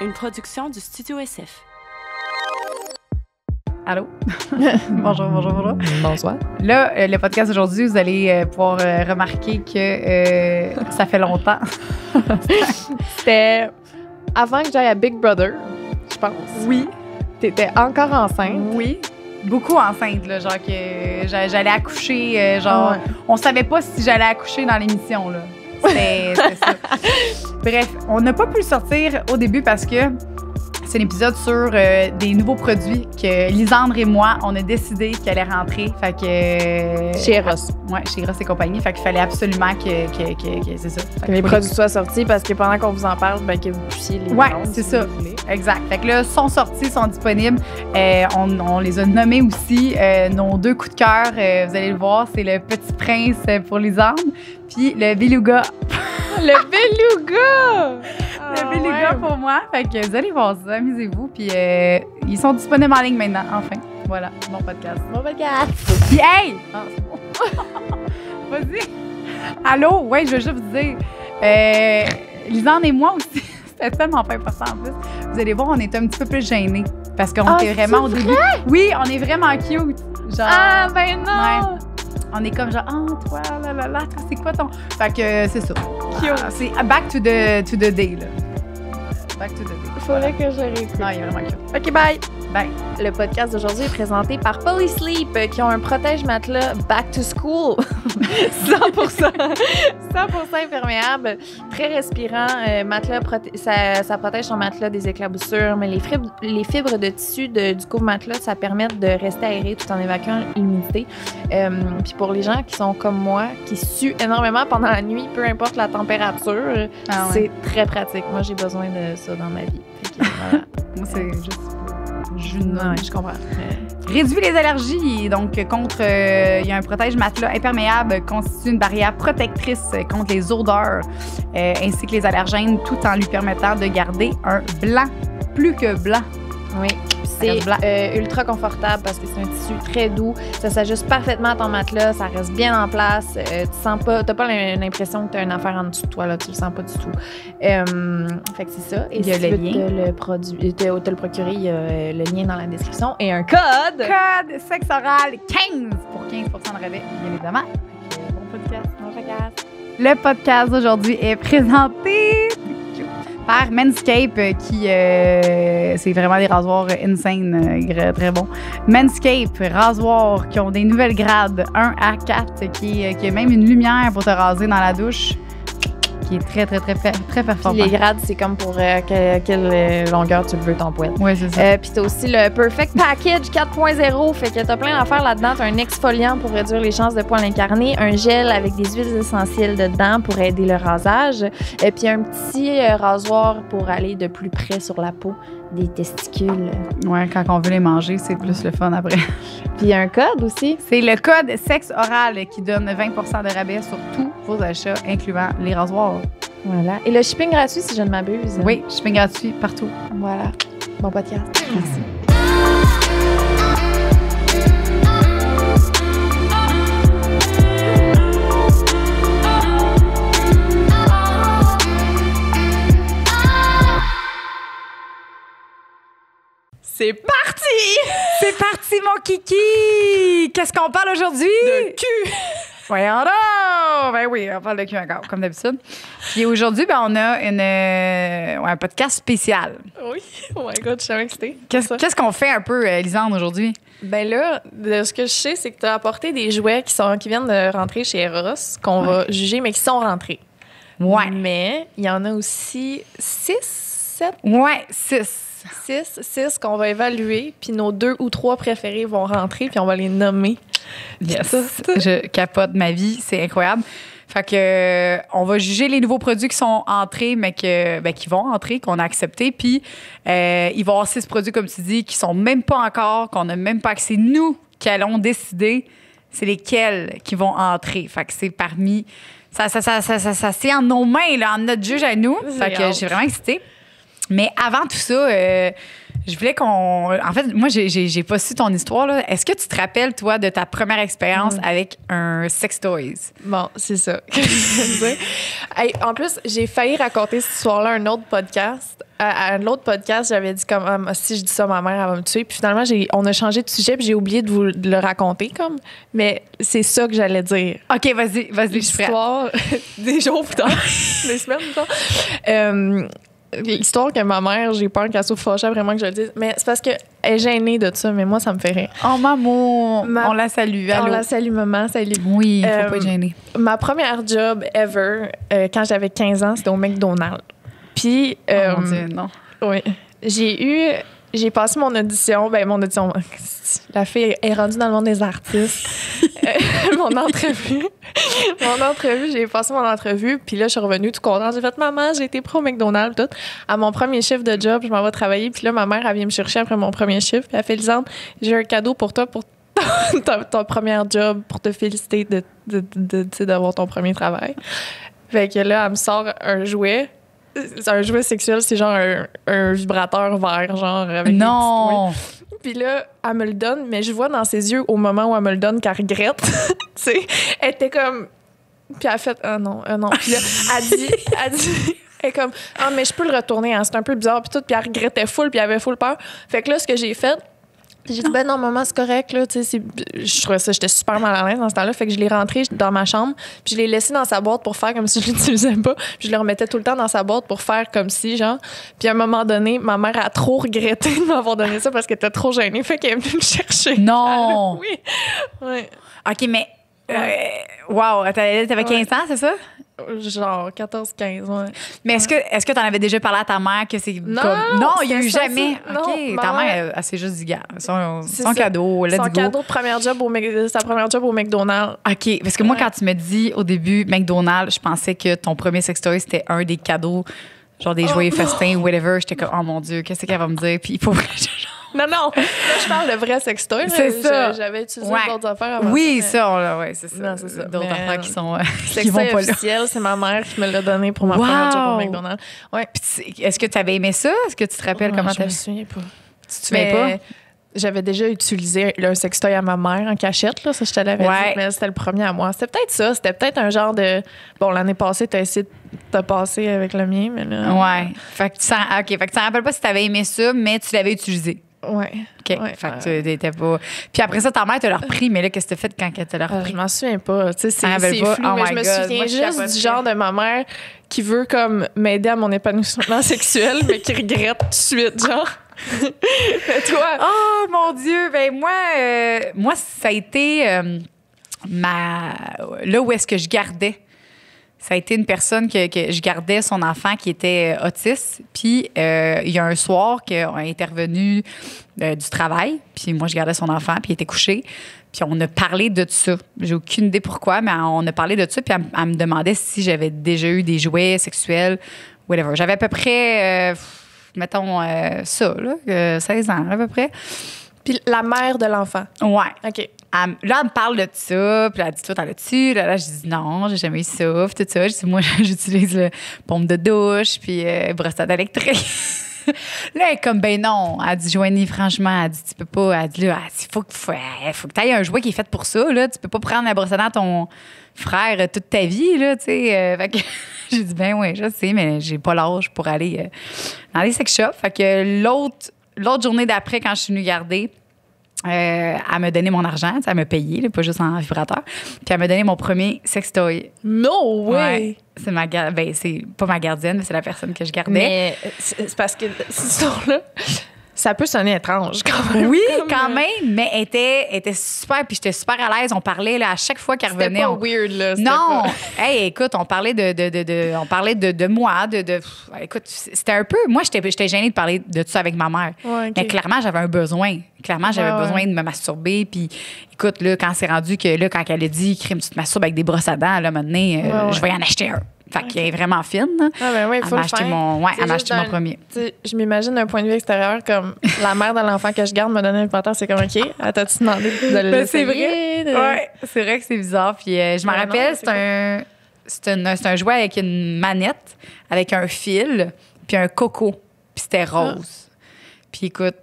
Une production du Studio SF. Allô? Bonjour. Bonsoir. Là, le podcast d'aujourd'hui, vous allez pouvoir remarquer que ça fait longtemps. C'était avant que j'aille à Big Brother, je pense. Oui. T'étais encore enceinte. Oui. Beaucoup enceinte, là, genre que j'allais accoucher, genre... Ouais. On savait pas si j'allais accoucher dans l'émission, là. C'était ça. Bref, on n'a pas pu le sortir au début parce que c'est un épisode sur des nouveaux produits que Lisandre et moi, on a décidé qu'elle allait rentrer. Fait que... Chez Eros. Ouais, chez Eros et compagnie. Fait qu'il fallait absolument que c'est ça. Fait Que les faut produits soient sortis parce que pendant qu'on vous en parle, ben, que vous puissiez les Ouais, vendre, c'est si ça. vous voulez. Exact. Fait que là, sont sortis, sont disponibles. On les a nommés aussi. Nos deux coups de cœur, vous allez le voir, c'est le Petit Prince pour Lisandre, puis le Beluga. Le Beluga! Le Beluga pour moi. Fait que vous allez voir ça, amusez-vous. Puis ils sont disponibles en ligne maintenant, enfin. Voilà, mon podcast. Bon podcast! Puis hey! Ah, c'est bon. Vas-y. Allô? Ouais, je veux juste vous dire. Lisandre et moi aussi, c'était tellement pas important en plus. Vous allez voir, on est un petit peu plus gênés. Parce qu'on était vraiment au début. Oui, on est vraiment cute. Genre, Ah, ben non! ouais. On est comme genre, ah, toi, toi, c'est quoi ton. Fait que c'est ça. Cute. C'est back to the day, là. Back to the day. Fallait que je réécoute. Non, il est vraiment cute. OK, bye! Bye. Le podcast d'aujourd'hui est présenté par Polysleep, qui ont un protège-matelas back to school. 100% imperméable, très respirant. Matelas ça protège son matelas des éclaboussures, mais les fibres de tissu du couvre-matelas, ça permet de rester aéré tout en évacuant l'humidité. Puis pour les gens qui sont comme moi, qui suent énormément pendant la nuit, peu importe la température, c'est très pratique. Moi, j'ai besoin de ça dans ma vie. Fait que, voilà. Moi, c'est juste. Ouais, je comprends. Réduit les allergies. Donc, il y a un protège-matelas imperméable constitue une barrière protectrice contre les odeurs ainsi que les allergènes, tout en lui permettant de garder un blanc plus que blanc. Oui, c'est ultra confortable parce que c'est un tissu très doux. Ça s'ajuste parfaitement à ton matelas, ça reste bien en place. T'as pas l'impression que t'as une affaire en dessous de toi, là, tu le sens pas du tout. Fait que c'est ça. Et il y a si le tu veux lien. te le procurer, il y a le lien dans la description et un code. Code sexe oral 15 pour 15% de rabais, bien évidemment. Bon podcast. Le podcast d'aujourd'hui est présenté par Manscaped, qui c'est vraiment des rasoirs insane, très bon. Manscaped, rasoirs qui ont des nouvelles grades 1 à 4, qui a même une lumière pour te raser dans la douche, qui est très performant. Puis les grades, c'est comme pour quelle longueur tu veux ton poil. Oui, c'est ça. Puis t'as aussi le Perfect Package 4.0, fait que t'as plein d'affaires là-dedans. T'as un exfoliant pour réduire les chances de poils incarnés, un gel avec des huiles essentielles dedans pour aider le rasage, puis un petit rasoir pour aller de plus près sur la peau des testicules. Ouais, quand on veut les manger, c'est plus le fun après. Puis un code aussi. C'est le code sexe oral qui donne 20% de rabais sur tous vos achats, incluant les rasoirs. Voilà. Et le shipping gratuit, si je ne m'abuse. Oui, shipping gratuit partout. Voilà. Bon podcast. Merci. C'est parti! C'est parti, mon kiki! Qu'est-ce qu'on parle aujourd'hui? De cul! Voyons donc! Ben oui, on parle de cul encore, comme d'habitude. Puis aujourd'hui, ben, on a un podcast spécial. Oui. Oh my God, je suis excitée. Qu'est-ce qu'on fait un peu, Lisandre, aujourd'hui? Ben là, de ce que je sais, c'est que tu as apporté des jouets qui viennent de rentrer chez Eros, qu'on va juger, mais qui sont rentrés. Ouais. Mais il y en a aussi 6, 7? Ouais, 6 qu'on va évaluer, puis nos 2 ou 3 préférés vont rentrer, puis on va les nommer. Yes. Je capote ma vie, c'est incroyable. Fait que on va juger les nouveaux produits qui sont entrés, mais qui vont entrer, qu'on a acceptés. Puis il va y avoir 6 produits, comme tu dis, qui sont même pas encore, qu'on n'a même pas accès. Nous qui allons décider c'est lesquels qui vont entrer. Fait que c'est parmi... Ça c'est en nos mains, là, en notre juge à nous. Fait que j'ai vraiment excitée. Mais avant tout ça, Je voulais qu'on... En fait, moi, j'ai pas su ton histoire, là. Est-ce que tu te rappelles, toi, de ta première expérience avec un sex toys? Bon, c'est ça que je veux dire. Hey, en plus, j'ai failli raconter cette histoire-là à un autre podcast. À un autre podcast, j'avais dit comme si je dis ça, ma mère, elle va me tuer. Puis finalement, on a changé de sujet, puis j'ai oublié de le raconter, comme. Mais c'est ça que j'allais dire. OK, vas-y, je suis prête. L'histoire, des jours plus tard, des semaines plus tard. L'histoire que ma mère, j'ai peur qu'elle soit fâchée vraiment que je le dise. Mais c'est parce qu'elle est gênée de ça, mais moi, ça me fait rire. Oh, maman, on la salue. Allô? On la salue, maman, salut. Oui, il faut pas être gênée. Ma première job ever, quand j'avais 15 ans, c'était au McDonald's. Puis, oh mon Dieu, non. Oui. J'ai passé mon audition. La fille est rendue dans le monde des artistes. Mon entrevue, j'ai passé mon entrevue. Puis là, je suis revenue tout contente. J'ai fait, maman, j'ai été pro McDonald's, tout. À mon premier chiffre de job, je m'en vais travailler. Puis là, ma mère, elle vient me chercher après mon premier chiffre. Puis elle fait, Lisande, j'ai un cadeau pour toi pour ton premier job, pour te féliciter d'avoir ton premier travail. Fait que là, elle me sort un jouet. C'est un jouet sexuel, c'est genre un vibrateur vert, genre avec non! des petits toits. Puis là, elle me le donne, mais je vois dans ses yeux, au moment où elle me le donne, qu'elle regrette. Tu sais, elle était comme... Puis elle a fait « Ah non, ah non. » Puis là, elle dit... Elle est comme « Ah, mais je peux le retourner, hein, c'est un peu bizarre. » Puis tout, puis elle regrettait full, puis elle avait full peur. Fait que là, ce que j'ai fait... J'ai dit, ben non, maman, c'est correct, là, tu sais, je trouvais ça, j'étais super mal à l'aise dans ce temps-là, fait que je l'ai rentré dans ma chambre, puis je l'ai laissé dans sa boîte pour faire comme si je l'utilisais pas, puis je le remettais tout le temps dans sa boîte pour faire comme si, genre, puis à un moment donné, ma mère a trop regretté de m'avoir donné ça parce qu'elle était trop gênée, fait qu'elle est venue me chercher. Non! Oui, oui. OK, mais, wow, t'avais 15 ans, c'est ça? Genre 14-15, ouais. Mais est-ce que t'en avais déjà parlé à ta mère que c'est non, comme... Non, il n'y a eu jamais. Non, OK, ta mère, elle s'est juste dit, gars, son cadeau, let's son go. cadeau de première job sa première job au McDonald's. OK, parce que moi, quand tu me dis au début McDonald's, je pensais que ton premier sextoy, c'était un des cadeaux, genre des joyeux festins ou whatever. J'étais comme, oh mon Dieu, qu'est-ce qu'elle va me dire? Puis il faut que Non, là, je parle de vrai sextoy. C'est ça. J'avais utilisé d'autres affaires avant. Oui, ça, c'est ça. Non, c'est ça. D'autres affaires qui sont qui vont pas officiel, c'est ma mère qui me l'a donné pour ma première job au McDonald's. Ouais. Puis, est-ce que tu avais aimé ça? Est-ce que tu te rappelles comment tu Je me souviens pas. Tu te souviens pas? J'avais déjà utilisé un sextoy à ma mère en cachette, là, ça je te l'avais dit, mais c'était le premier à moi. C'était peut-être ça, c'était peut-être un genre de... Bon, l'année passée, t'as essayé de te passer avec le mien, mais là... Ouais. Fait que tu t'en rappelles pas si t'avais aimé ça, mais tu l'avais utilisé. Ouais. OK. Ouais, fait que tu t'étais pas... Puis après ça, ta mère te l'a repris, mais là, qu'est-ce que t'as fait quand elle te l'a repris? Je m'en souviens pas. Tu sais, c'est flou, oh mais je me souviens moi, juste du genre de ma mère qui veut comme m'aider à mon épanouissement sexuel, mais qui regrette tout de suite, genre... Mais toi? Oh mon Dieu! Ben moi, ça a été là où est-ce que je gardais. Ça a été une personne que je gardais son enfant qui était autiste. Puis il y a un soir qu'on est revenu du travail. Puis moi, je gardais son enfant, puis il était couché. Puis on a parlé de ça. J'ai aucune idée pourquoi, mais on a parlé de ça. Puis elle me demandait si j'avais déjà eu des jouets sexuels, whatever. J'avais à peu près... mettons ça, là, 16 ans à peu près. Puis la mère de l'enfant. Ouais. OK. Là, elle me parle de ça, puis elle dit, toi, t'en as-tu? Là, je dis, non, j'ai jamais eu ça, puis tout ça. Je dis, moi, j'utilise le pompe de douche, puis brosse à dents électrique. Là, elle est comme, ben non. Elle dit, Joanie, franchement, elle dit, tu peux pas. Elle dit, là, il faut que tu aies un jouet qui est fait pour ça, là. Tu peux pas prendre la brosse à dents à ton frère toute ta vie, là, tu sais. Fait que j'ai dit, ben oui, je sais, mais j'ai pas l'âge pour aller dans les sex shops. Fait que l'autre journée d'après, quand je suis venue garder, elle m'a donné mon argent, elle m'a payé, là, pas juste en vibrateur. Puis elle m'a donné mon premier sextoy. No way! Ouais, c'est pas ma gardienne, mais c'est la personne que je gardais. Mais c'est parce que cette histoire-là, ça peut sonner étrange quand même. Oui, quand même, mais elle était super, puis j'étais super à l'aise. On parlait là, à chaque fois qu'elle revenait. C'était pas weird, là. Non! Hey, écoute, on parlait de moi, écoute, c'était un peu... Moi, j'étais gênée de parler de ça avec ma mère. Ouais, okay. Mais clairement, j'avais un besoin. Clairement, j'avais besoin de me masturber. Puis, écoute, là, quand c'est rendu que, là, quand elle a dit, crime, tu te masturbes avec des brosses à dents, là, maintenant, je vais y en acheter un. Fait qu'elle est vraiment fine. Ah ben oui, il faut le faire. Elle m'a acheté mon premier. Je m'imagine d'un point de vue extérieur comme la mère de l'enfant que je garde me donne un vibrateur, c'est comme OK. T'as-tu demandé de le laisser? C'est vrai. Ouais, c'est vrai que c'est bizarre. Puis je me rappelle, c'est un jouet avec une manette, avec un fil, puis un coco. Puis c'était rose. Puis écoute,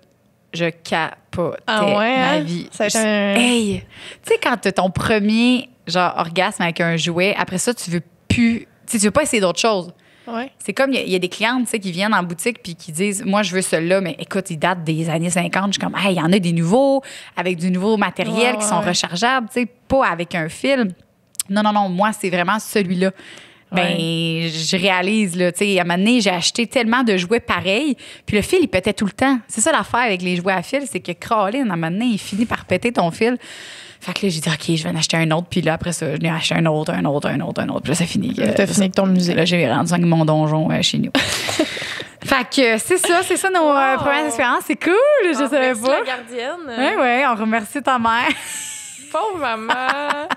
je capotais hein? ma vie. Ça a été un... Hey! Tu sais, quand t'as ton premier, genre, orgasme avec un jouet, après ça, tu veux plus... Tu veux pas essayer d'autres choses. Ouais. C'est comme, il y a des clientes, tu sais, qui viennent en boutique puis qui disent, moi, je veux celui-là, mais écoute, il date des années 50. Je suis comme, hey, il y en a des nouveaux, avec du nouveau matériel qui sont rechargeables, tu sais, pas avec un fil. Non, moi, c'est vraiment celui-là. Ben, je réalise, là, tu sais, à un moment donné, j'ai acheté tellement de jouets pareils, puis le fil, il pétait tout le temps. C'est ça l'affaire avec les jouets à fil, c'est que Caroline, à un moment donné, il finit par péter ton fil. Fait que là, j'ai dit, OK, je vais en acheter un autre, puis là, après ça, je l'ai acheté un autre, puis là, ça finit. T'as fini avec ton musée. Là, j'ai rendu avec mon donjon chez nous. Fait que c'est ça nos premières expériences. C'est cool, je savais pas. La gardienne. Oui, on remercie ta mère. Pauvre maman.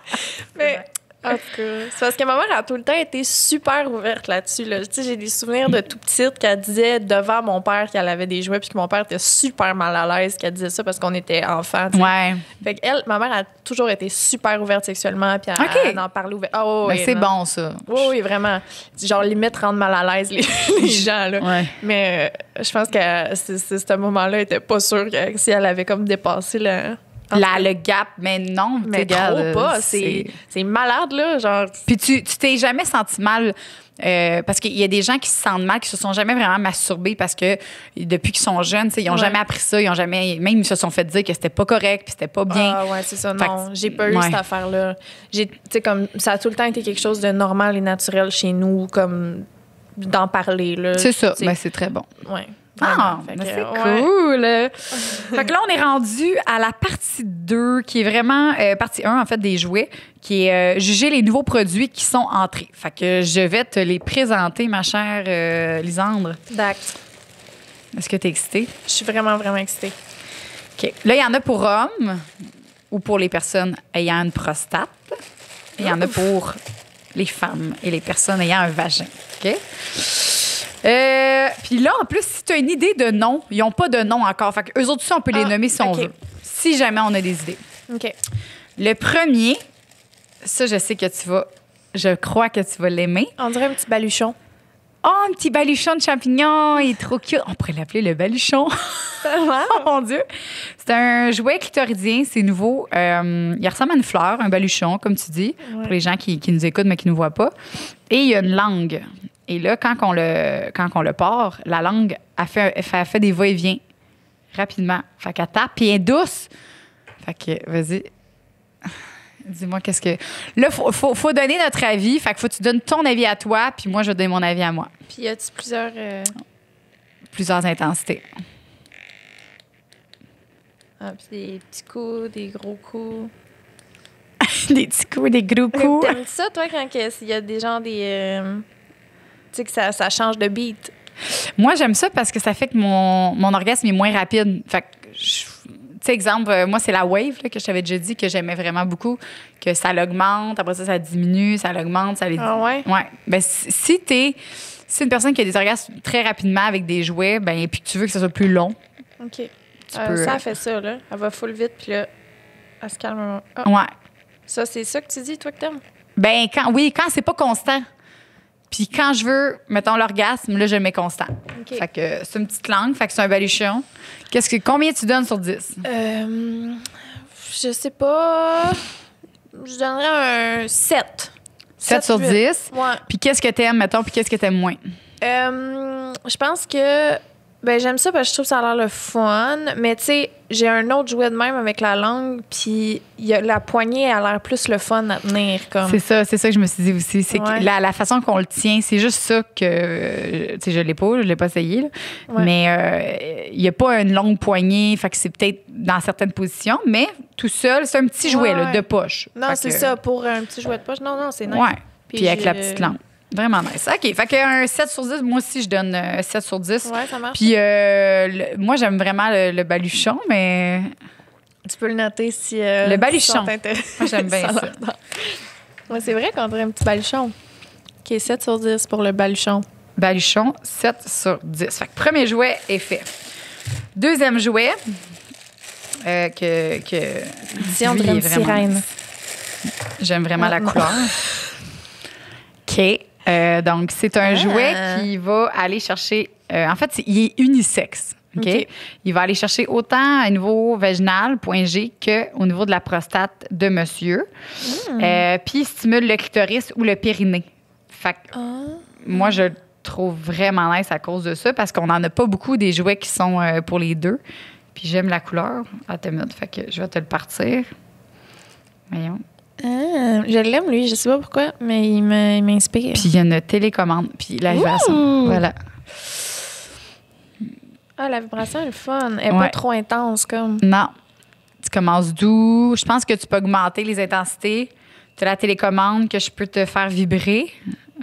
Mais... En tout cas, c'est parce que ma mère a tout le temps été super ouverte là-dessus. Là. Tu sais, j'ai des souvenirs de tout petite qu'elle disait devant mon père qu'elle avait des jouets puis que mon père était super mal à l'aise qu'elle disait ça parce qu'on était enfants. Ouais. Fait qu'elle, ma mère a toujours été super ouverte sexuellement puis elle en parlait ouvert. Oh, ben, c'est bon, ça. Oui, vraiment. Genre, limite, rendre mal à l'aise les gens. Là. Ouais. Mais je pense que ce moment-là, elle était pas sûre que si elle avait comme dépassé le gap, mais non. Mais trop pas. C'est malade, là. Genre... Puis tu t'es jamais senti mal... parce qu'il y a des gens qui se sentent mal, qui se sont jamais vraiment masturbés parce que depuis qu'ils sont jeunes, ils n'ont jamais appris ça, même ils se sont fait dire que c'était pas correct puis c'était pas bien. Ah ouais, c'est ça. Non, j'ai pas eu cette affaire-là. Comme ça a tout le temps été quelque chose de normal et naturel chez nous, comme d'en parler là. C'est ça. Ben, c'est très bon. Ouais. Ah, c'est cool! Fait que là, on est rendu à la partie 2, qui est vraiment partie 1, en fait, des jouets, qui est juger les nouveaux produits qui sont entrés. Fait que je vais te les présenter, ma chère Lisandre. D'accord. Est-ce que tu es excitée? Je suis vraiment, vraiment excitée. OK. Là, il y en a pour hommes ou pour les personnes ayant une prostate. Il y en a pour les femmes et les personnes ayant un vagin. OK? Puis là, en plus, si tu as une idée de nom, ils n'ont pas de nom encore. Fait qu'eux autres aussi, on peut les nommer si on veut. Si jamais on a des idées. OK. Le premier, ça, je crois que tu vas l'aimer. On dirait un petit baluchon. Oh, un petit baluchon de champignons, il est trop cute. On pourrait l'appeler le baluchon. Oh mon Dieu. C'est un jouet clitoridien, c'est nouveau. Il ressemble à une fleur, un baluchon, comme tu dis, pour les gens qui nous écoutent mais qui ne nous voient pas. Et il y a une langue. Et là, quand on le part, la langue, elle fait des va-et-vient rapidement. Fait qu'elle tape, puis elle est douce. Fait que, vas-y. Dis-moi qu'est-ce que... Là, faut donner notre avis. Fait que faut que tu donnes ton avis à toi, puis moi, je vais donner mon avis à moi. Puis y a-tu plusieurs... Plusieurs intensités. Ah, puis des petits coups, des gros coups. Des petits coups, des gros coups. T'aimes ça, toi, quand il y a des gens, des... tu sais, que ça change de beat? Moi, j'aime ça parce que ça fait que mon orgasme est moins rapide. Fait que, tu sais, exemple, moi, c'est la wave là, que je t'avais déjà dit que j'aimais vraiment beaucoup, que ça l'augmente, après ça diminue, ça l'augmente, ça les... Ah ouais? Ouais. Ben, si une personne qui a des orgasmes très rapidement avec des jouets, ben, et puis que tu veux que ça soit plus long. OK. Ça fait ça, là. Elle va full vite, puis là, elle se calme un moment. Ouais. Ça, c'est ça que tu dis, toi, que t'aimes? Ben, quand c'est pas constant. Puis quand je veux, mettons, l'orgasme, là, je le mets constant. Okay. Fait que c'est une petite langue, fait que c'est un baluchon. Combien tu donnes sur 10? Je sais pas. Je donnerais un 7. 7 sur 10? Ouais. Puis qu'est-ce que t'aimes, mettons, puis qu'est-ce que t'aimes moins? Je pense que... Ben, j'aime ça parce que je trouve que ça a l'air le fun. Mais, tu sais, j'ai un autre jouet de même avec la langue, puis la poignée a l'air plus le fun à tenir. Comme. C'est ça que je me suis dit aussi. C'est que la façon qu'on le tient, c'est juste ça que... Tu sais, je l'ai pas essayé, là. Ouais. Mais il n'y a pas une longue poignée, fait que c'est peut-être dans certaines positions, mais tout seul, c'est un petit jouet là, de poche. Non, c'est ça, pour un petit jouet de poche. Non, c'est nice. Ouais, puis avec la petite langue. Vraiment nice. OK. Fait qu'un 7 sur 10, moi aussi, je donne 7 sur 10. Ouais, ça marche. Puis moi, j'aime vraiment le baluchon, mais... Tu peux le noter si... le baluchon. Moi, j'aime bien ça. Ouais, c'est vrai qu'on dirait un petit baluchon. OK, 7 sur 10 pour le baluchon. Baluchon, 7 sur 10. Fait que premier jouet est fait. Deuxième jouet, Si on dirait une sirène. J'aime vraiment la couleur. OK. Donc, c'est un jouet qui va aller chercher... en fait, il est unisexe. OK? OK. Il va aller chercher autant au niveau vaginal, point G, qu'au niveau de la prostate de monsieur. Puis, il stimule le clitoris ou le périnée. Fait que moi, je le trouve vraiment nice à cause de ça parce qu'on n'en a pas beaucoup des jouets qui sont pour les deux. Puis, j'aime la couleur. Attends une minute, fait que je vais te le partir. Voyons. Je l'aime, lui. Je sais pas pourquoi, mais il m'inspire. Puis, il y a une télécommande. Puis, la vibration. Voilà. Ah, la vibration est le fun. Elle est Ouais. pas trop intense, comme. Non. Tu commences doux. Je pense que tu peux augmenter les intensités. Tu as la télécommande que je peux te faire vibrer.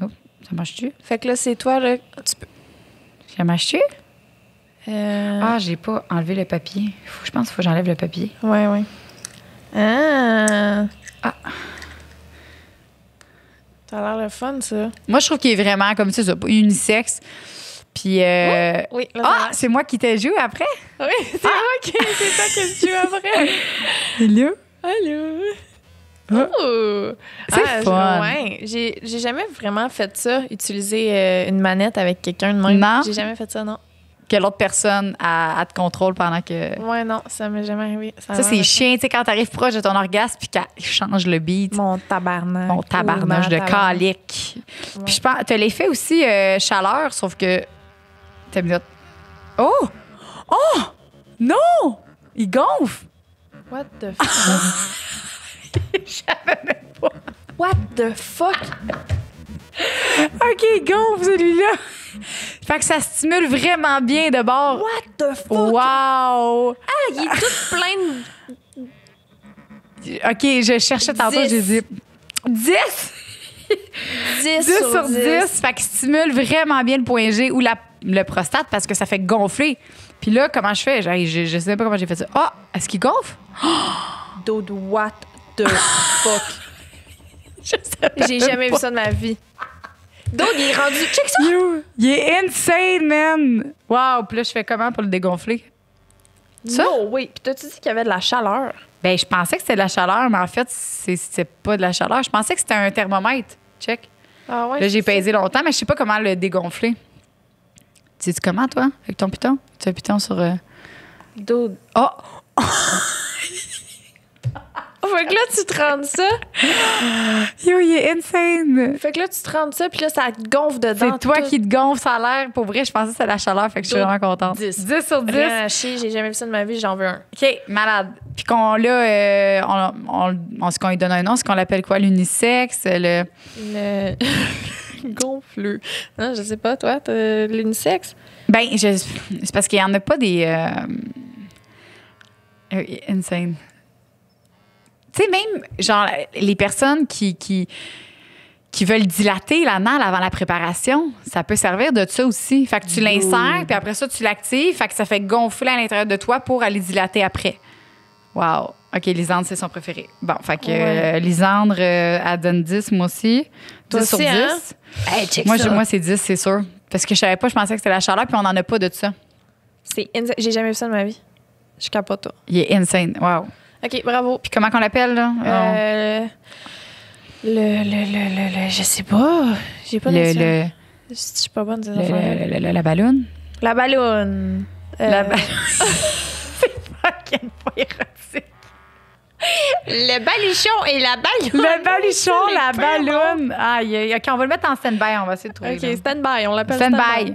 Oh, ça marche-tu? Fait que là, c'est toi, là. Tu peux. Ça marche-tu? Ouais, J'ai pas enlevé le papier. Je pense qu'il faut que j'enlève le papier. ouais. Ah. Ça a l'air le fun, ça. Moi, je trouve qu'il est vraiment comme ça, unisexe. Puis. Oui, là, c'est moi qui te joue après? oui, c'est moi qui. C'est toi que tu veux après. Hello? Allô? Ah. Oh! C'est fun. Ouais, j'ai jamais vraiment fait ça, utiliser une manette avec quelqu'un de même. Non? J'ai jamais fait ça, non. Que l'autre personne elle te contrôle pendant que. Ouais, non, ça m'est jamais arrivé. Ça, c'est chiant, tu sais, quand t'arrives proche de ton orgasme puis qu'elle change le beat. Mon tabarnak. Mon tabarnage de calique. Ouais. Puis je pense, t'as l'effet aussi chaleur, sauf que. T'as une minute. Oh! Oh! Non! Il gonfle! What the fuck? Je savais même pas. What the fuck? OK, il gonfle celui-là. Fait que ça stimule vraiment bien de bord. What the fuck? Wow! Ah, il est tout plein de OK, je cherchais tantôt, 10. j'ai dit 10! 10 10 sur 10. Fait qu'il stimule vraiment bien le point G ou le prostate parce que ça fait gonfler. Puis là, comment je fais? Je sais pas comment j'ai fait ça. Ah! Est-ce qu'il gonfle? Dude, what the fuck? Je sais J'ai jamais vu ça de ma vie. Dude, il est rendu... Check ça! Yo, il est insane, man! Wow! Puis là, je fais comment pour le dégonfler? Ça? Non, oui. Puis t'as-tu dit qu'il y avait de la chaleur? Ben, je pensais que c'était de la chaleur, mais en fait, c'est pas de la chaleur. Je pensais que c'était un thermomètre. Check. Ah ouais? Là, j'ai pesé longtemps, mais je sais pas comment le dégonfler. Tu sais comment, toi, avec ton piton? Tu as un piton sur... Dude. Oh! Fait que là, tu te rends ça. Yo, il est insane! Fait que là, tu te rends ça, puis là, ça te gonfle dedans. C'est toi tout. qui te gonfle, ça a l'air. Pour vrai, je pensais que c'était la chaleur, fait que je suis vraiment contente. 10. 10 sur 10. Rien à chier, j'ai jamais vu ça de ma vie, j'en veux un. OK, malade. Puis qu'on l'a, ce qu'on lui donne un nom, c'est qu'on l'appelle quoi? L'unisexe, le... Le gonfleux. Non, je sais pas, toi, t'as l'unisexe? Ben, c'est parce qu'il y en a pas des... insane. Tu sais, même, genre, les personnes qui veulent dilater l'anal avant la préparation, ça peut servir de ça aussi. Fait que tu l'insères, puis après ça, tu l'actives, fait que ça fait gonfler à l'intérieur de toi pour aller dilater après. Wow. OK, Lisandre, c'est son préféré. Bon, fait que Lisandre, elle donne 10, moi aussi. 10 sur 10. Hein? Hey, check Moi, ça. moi c'est 10, c'est sûr. Parce que je savais pas, je pensais que c'était la chaleur, puis on n'en a pas de ça. J'ai jamais vu ça de ma vie. Je capote tout. Il est insane. Wow. OK, bravo. Puis comment qu'on l'appelle, là? Je sais pas. J'ai pas Le, Je suis pas bonne de ces affaires. la balloune? La balloune. La balloune. C'est fucking pas érotique. Le baluchon et la balloune. Le baluchon, C'est la les pires ballonne. Aïe, OK, on va le mettre en stand-by. On va essayer de trouver. OK, là. stand-by. On l'appelle Stand-by.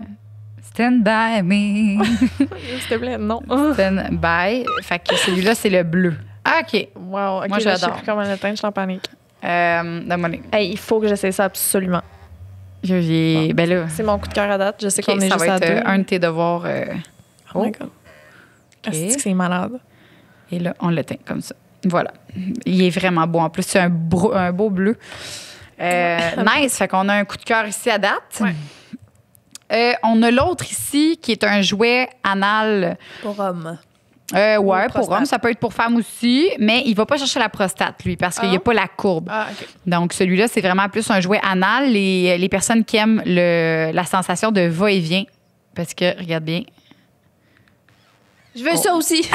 Stand-by me. S'il te plaît, non. Stand-by. Fait que celui-là, c'est le bleu. OK. Wow, OK, Moi, là, je sais j'adore. plus comment l'atteindre, je suis en panique. Donne-moi les. Hey, il faut que j'essaie ça absolument. Ben là, C'est mon coup de cœur à date. Je sais OK, qu'on est ça juste va à être deux. un de tes devoirs. Oh my God. OK. Est-ce que c'est malade? Et là, on le teint comme ça. Voilà. Il est vraiment beau. En plus, c'est un beau bleu. Nice. Fait qu'on a un coup de cœur ici à date. Ouais. On a l'autre ici qui est un jouet anal. Pour homme. Ouais, pour prostate. homme. Ça peut être pour femme aussi, mais il va pas chercher la prostate, lui, parce qu'il n'y a pas la courbe. Ah, OK. Donc, celui-là, c'est vraiment plus un jouet anal. Les personnes qui aiment la sensation de va-et-vient, parce que, regarde bien. Je veux ça aussi.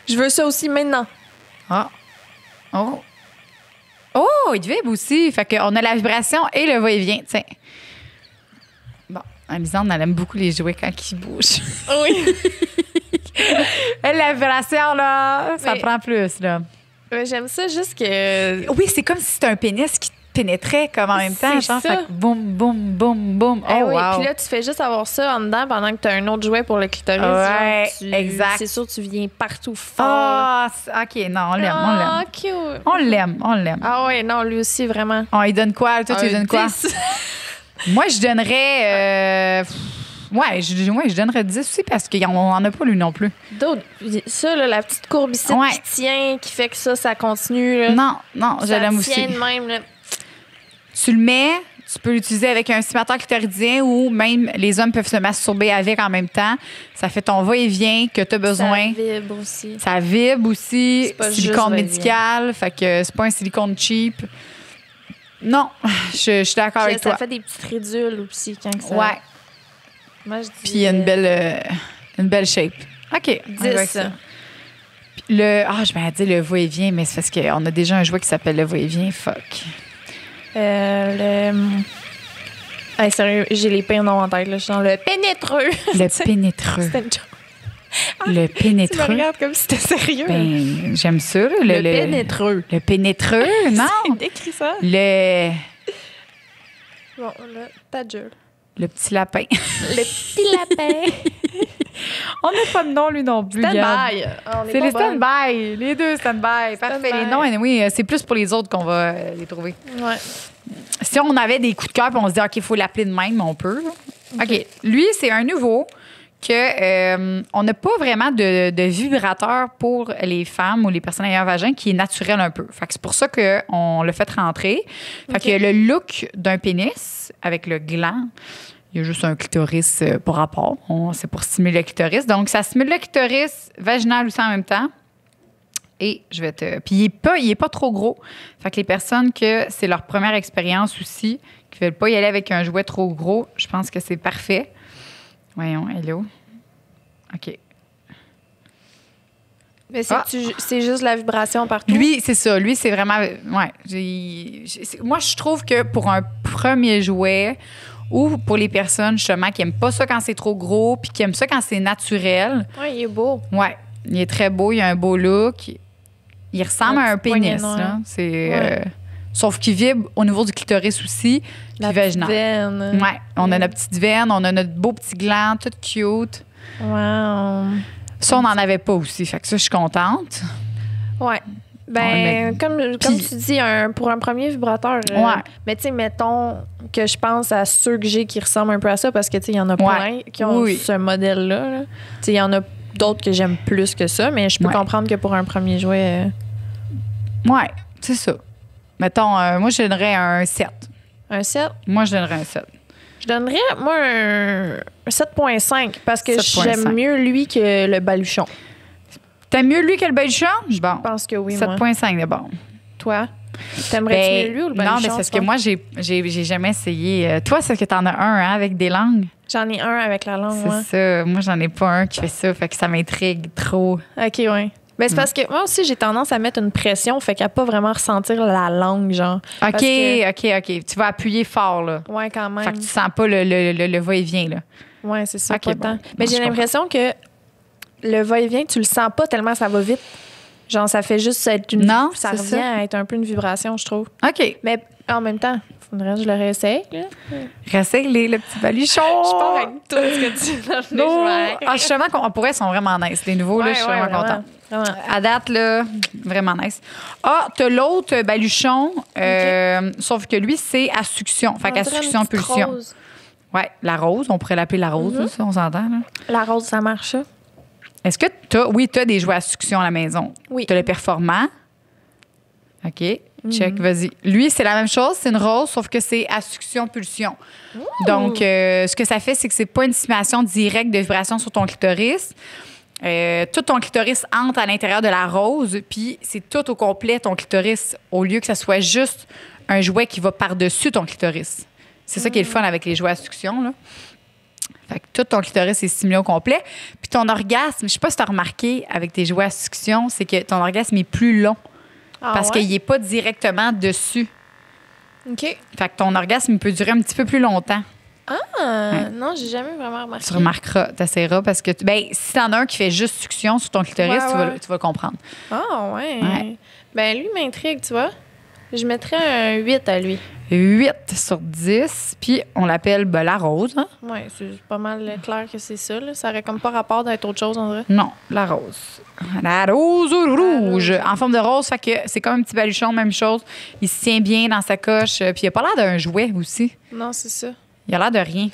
Je veux ça aussi maintenant. Ah. Oh. Oh, il vibre aussi. Fait qu'on a la vibration et le va-et-vient. Tiens. Lisande, elle aime beaucoup les jouets quand ils bougent. Oui. Elle, la vibration, là, ça Mais- prend plus, là. Ouais, j'aime ça juste que. Oui, c'est comme si c'était un pénis qui te pénétrait comme en même temps. C'est Genre, ça. fait que boum, boum, boum, boum. Eh Oh, oui, wow. puis là, tu fais juste avoir ça en dedans pendant que tu as un autre jouet pour le clitoris. Ouais, exact. C'est sûr, tu viens partout fort. Ah, OK, non, on l'aime, on l'aime. Cute. On l'aime, on l'aime. Ah ouais, non, lui aussi, vraiment. On lui donne quoi? Toi, tu lui donnes quoi? 10. Moi, je donnerais... je donnerais 10 aussi parce qu'on n'en a pas, lui, non plus. D'autres, ça, là, la petite courbicide Ouais. qui tient, qui fait que ça continue. Là. Non, je Ça l'aime tient aussi. de même. Là. Tu le mets, tu peux l'utiliser avec un stimulateur clitoridien ou même les hommes peuvent se masturber avec en même temps. Ça fait ton va-et-vient que tu as besoin. Ça vibre aussi. Ça vibre aussi. C'est pas juste Silicone va-et-vient. médical, fait que c'est pas un silicone cheap. Non, je suis d'accord Puis avec ça toi. fait des petites ridules aussi quand que ça. Ouais, Moi, je dis. puis il y a une belle shape. OK, on y va avec 10. ça. Puis je vais dire le va-et-vient, mais c'est parce qu'on a déjà un jouet qui s'appelle le va-et-vient. Fuck. Hey, sérieux, j'ai les pires noms en tête. Là. Je suis dans le pénétreux. Le pénétreux. C'était une joke. Le Tu me pénétreux. regardes comme si c'était sérieux. Ben, j'aime ça. Là, le pénétreux. Le pénétreux, non. Décris ça. Le Bon, là, ta gueule. petit lapin. Le petit lapin. On n'a pas de nom, lui, non plus. regarde. Stand-by. Ah, on est C'est pas les bonnes. stand-by. Les deux stand-by. Parfait. Les noms, oui, c'est plus pour les autres qu'on va les trouver. Ouais. Si on avait des coups de cœur et on se dit, OK, il faut l'appeler de même, on peut. là. OK. Lui, c'est un nouveau que on n'a pas vraiment de vibrateur pour les femmes ou les personnes ayant un vagin qui est naturel un peu. Fait que c'est pour ça qu'on l'a fait rentrer. Fait OK. qu'il y a le look d'un pénis avec le gland. Il y a juste un clitoris pour rapport. C'est pour stimuler le clitoris. Donc, ça stimule le clitoris vaginal aussi en même temps. Et je vais te. Puis, il est pas trop gros. Fait que les personnes que c'est leur première expérience aussi, qui veulent pas y aller avec un jouet trop gros, je pense que c'est parfait. Voyons, hello. OK. Mais c'est, Ah. c'est juste la vibration partout. Lui, c'est ça. Lui, c'est vraiment. Ouais. Moi, je trouve que pour un premier jouet ou pour les personnes, justement, qui n'aiment pas ça quand c'est trop gros puis qui aiment ça quand c'est naturel, Ouais, il est beau. ouais. Il est très beau. Il a un beau look. Il ressemble La à un petite poignée pénis. noire. Là. C'est, Ouais. sauf qu'il vibre au niveau du clitoris aussi, La puis petite vaginal. veine. Ouais. On a notre petite veine, on a notre beau petit gland, tout cute. Wow. Ça, on n'en avait pas aussi. Fait que ça, je suis contente. Ouais. On Ben, le comme Puis- tu dis, pour un premier vibrateur. Ouais. Mais tu sais, mettons que je pense à ceux que j'ai qui ressemblent un peu à ça parce que tu sais, il y en a plein qui ont Oui. ce modèle-là. là. Tu sais, il y en a d'autres que j'aime plus que ça, mais je peux Ouais. comprendre que pour un premier jouet, Ouais, c'est ça. Mettons, moi, je donnerais un 7. un 7, Moi, je donnerais un 7. je donnerais, moi, un 7,5 parce que 7,5. j'aime mieux lui que le baluchon. T'aimes mieux lui que le baluchon? Bon. Je pense que oui, moi. 7,5 de bon. Toi, t'aimerais-tu mieux lui ou le baluchon? non, mais c'est parce tu que penses? moi, j'ai jamais essayé. Toi, c'est que t'en as un, hein, avec des langues. J'en ai un avec la langue, C'est ouais. ça. Moi, j'en ai pas un qui fait ça. Fait que ça m'intrigue trop. OK, ouais. Ben, c'est parce que moi aussi, j'ai tendance à mettre une pression, fait qu'à pas vraiment ressentir la langue, genre. OK, Parce que- OK. Tu vas appuyer fort, là. Ouais, quand même. Fait que tu sens pas le va-et-vient, là. Ouais, c'est ça, Ok, pas bon. tant. Mais Bon, j'ai je l'impression que le va-et-vient, tu le sens pas tellement ça va vite. Genre, ça fait juste être une... Non, ça c'est revient ça. à être un peu une vibration, je trouve. OK. Mais en même temps, faudrait que je le réessaye, là. Ressaigle le petit baluchon. Je pars avec tout ce que tu donnes. Non. Ah, je suis vraiment contente. Pour eux, ils sont vraiment nice. Les nouveaux, là, je suis vraiment contente. Vraiment. À date, là, vraiment nice. Ah, t'as l'autre baluchon, sauf que lui, c'est à succion. Fait qu'à succion-pulsion. Ouais, la rose, on pourrait l'appeler la rose, là, ça, on s'entend, là. La rose, ça marche, ça? Est-ce que t'as des jouets à succion à la maison? Oui. T'as le performant. OK, check, vas-y. Lui, c'est la même chose, c'est une rose, sauf que c'est à succion-pulsion. Donc, ce que ça fait, c'est que c'est pas une stimulation directe de vibration sur ton clitoris. Tout ton clitoris entre à l'intérieur de la rose, puis c'est tout au complet ton clitoris, au lieu que ça soit juste un jouet qui va par-dessus ton clitoris. C'est ça qui est le fun avec les jouets à succion, là. Fait que tout ton clitoris est stimulé au complet. Puis ton orgasme, je sais pas si tu as remarqué avec tes jouets à succion, c'est que ton orgasme est plus long parce qu'il n'est pas directement dessus. OK. Fait que ton orgasme il peut durer un petit peu plus longtemps. Ah, non, j'ai jamais vraiment remarqué. Tu remarqueras, t'essaieras parce que, si t'en as un qui fait juste succion sur ton clitoris, tu vas comprendre. Ah, ouais. Ouais. Ben, lui m'intrigue, tu vois. Je mettrais un 8 à lui. 8 sur 10, puis on l'appelle la rose. Hein? Oui, c'est pas mal clair que c'est ça. Là. Ça aurait comme pas rapport d'être autre chose, on dirait. Non, la rose. La rose rouge. En forme de rose, fait que c'est comme un petit baluchon, même chose. Il se tient bien dans sa coche, puis il a pas l'air d'un jouet aussi. Non, c'est ça. Il a l'air de rien.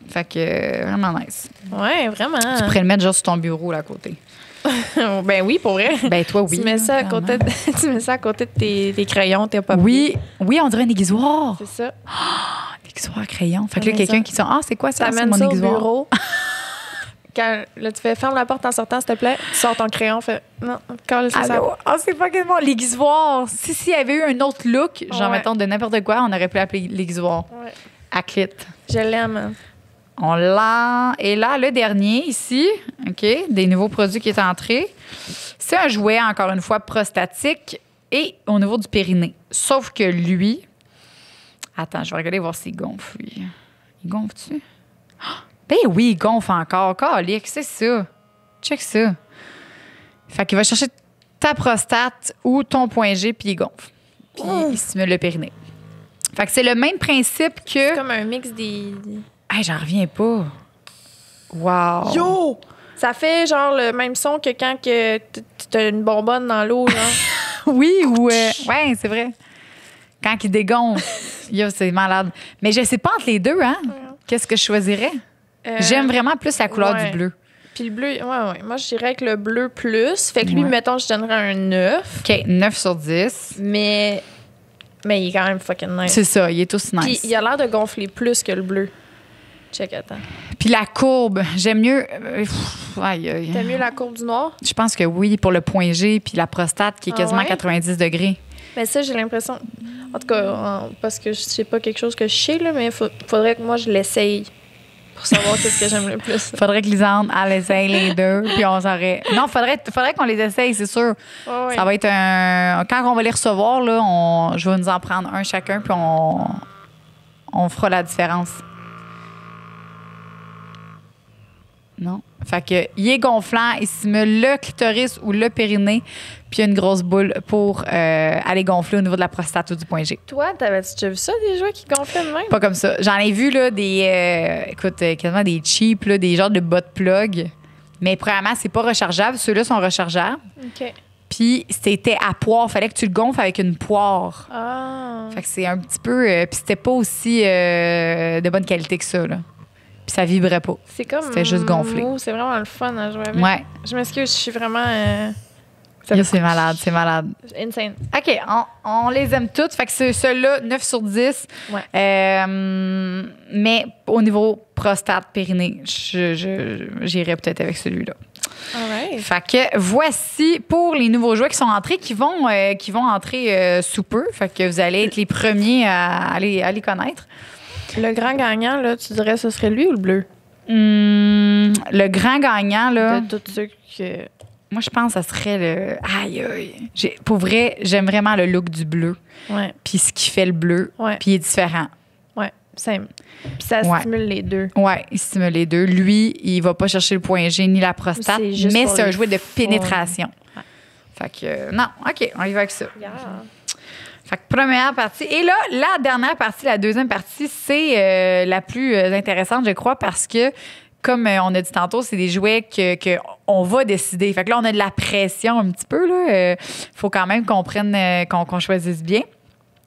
Fait que vraiment nice. Ouais, vraiment. Tu pourrais le mettre genre sur ton bureau là à côté. Ben oui, pour vrai. Ben toi, oui. Tu mets ça à côté de, tu mets ça à côté de tes crayons, tes papiers. Oui, on dirait un aiguisoir. C'est ça. Aiguisoir crayon. Fait que là, T'amènes quelqu'un ça. qui dit c'est quoi ça? C'est T'amènes mon ça au aiguisoir. bureau. Quand là, tu fais ferme la porte en sortant, s'il te plaît. Tu sors ton crayon, fais non, colle ça. Allô? C'est pas quasiment l'aiguisoir. Si y avait eu un autre look, genre Ouais. mettons de n'importe quoi, on aurait pu l'appeler l'aiguisoir. Ouais. À clit. Je l'aime. On l'a. Et là, le dernier ici, OK, des nouveaux produits qui est entré. C'est un jouet, encore une fois, prostatique et au niveau du périnée. Sauf que lui. Attends, je vais regarder voir s'il gonfle, lui. Il gonfle-tu? Ben oui, il gonfle encore. Calique, c'est ça. Check ça. Fait qu'il va chercher ta prostate ou ton point G, puis il gonfle. Puis il stimule le périnée. Fait que c'est le même principe que. C'est comme un mix des. Hey, j'en reviens pas. Wow. Yo! Ça fait genre le même son que quand que t'as une bonbonne dans l'eau, genre. Oui, ou. Ouais, c'est vrai. Quand il dégonfle. Yo, c'est malade. Mais je sais pas entre les deux, hein? Qu'est-ce que je choisirais? J'aime vraiment plus la couleur ouais. du bleu. Puis le bleu, ouais. Moi, je dirais avec le bleu plus. Fait que lui, Ouais. mettons, je donnerais un 9. OK, 9 sur 10. Mais il est quand même fucking nice. C'est ça, il est aussi Puis nice. il a l'air de gonfler plus que le bleu. Check, attends. Puis la courbe, j'aime mieux. Aïe, aïe. T'aimes mieux la courbe du noir? Je pense que oui, pour le point G, puis la prostate qui est Ah quasiment ouais? 90 degrés. Mais ça, j'ai l'impression. En tout cas, parce que je sais pas quelque chose que je sais, là, mais faudrait que moi, je l'essaye pour savoir qu'est-ce que j'aime le plus. Faudrait que Lisande, elle essaye les deux, puis on s'aurait. Non, faudrait qu'on les essaye, c'est sûr. Ouais, ouais. Ça va être un. Quand on va les recevoir, là, je vais nous en prendre un chacun, puis on fera la différence. Non. Fait que, il est gonflant, il stimule le clitoris ou le périnée, puis il y a une grosse boule pour aller gonfler au niveau de la prostate ou du point G. Toi, t'avais-tu déjà vu ça, des jouets qui gonflaient de même? Pas comme ça. J'en ai vu là, quasiment des cheap, là, des genres de bas de plug. Mais premièrement, c'est pas rechargeable. Ceux-là sont rechargeables. OK. Puis c'était à poire. Fallait que tu le gonfles avec une poire. Ah. Fait que c'est un petit peu. Puis c'était pas aussi de bonne qualité que ça, là. Puis ça vibrait pas. C'est comme. C'était juste gonflé. mou, c'est vraiment le fun à jouer avec. Ouais. Je m'excuse, je suis vraiment. Yo, c'est malade, c'est malade. Insane. OK, on les aime toutes. Fait que c'est ceux-là, 9 sur 10. Ouais. Mais au niveau prostate, périnée, j'irais peut-être avec celui-là. All right. Fait que voici pour les nouveaux jouets qui sont entrés, qui vont entrer sous peu. Fait que vous allez être les premiers à les connaître. Le grand gagnant, là, tu dirais ce serait lui ou le bleu? Le grand gagnant, là, De tous ceux que. moi, je pense que ça serait le... Aïe, aïe. Pour vrai, j'aime vraiment le look du bleu. Ouais. Puis ce qui fait le bleu. Ouais. Puis il est différent. Ouais. Simple. Puis ça Ouais. stimule les deux. Ouais, il stimule les deux. Lui, il va pas chercher le point G ni la prostate, C'est juste mais pour c'est un le jouet de fun. pénétration. Ouais. Fait que, non, OK, on y va avec ça. Yeah. Fait que première partie. Et là, la dernière partie, la deuxième partie, c'est la plus intéressante, je crois, parce que, comme on a dit tantôt, c'est des jouets que on va décider. Fait que là, on a de la pression un petit peu. Il faut quand même qu'on prenne, qu'on choisisse bien.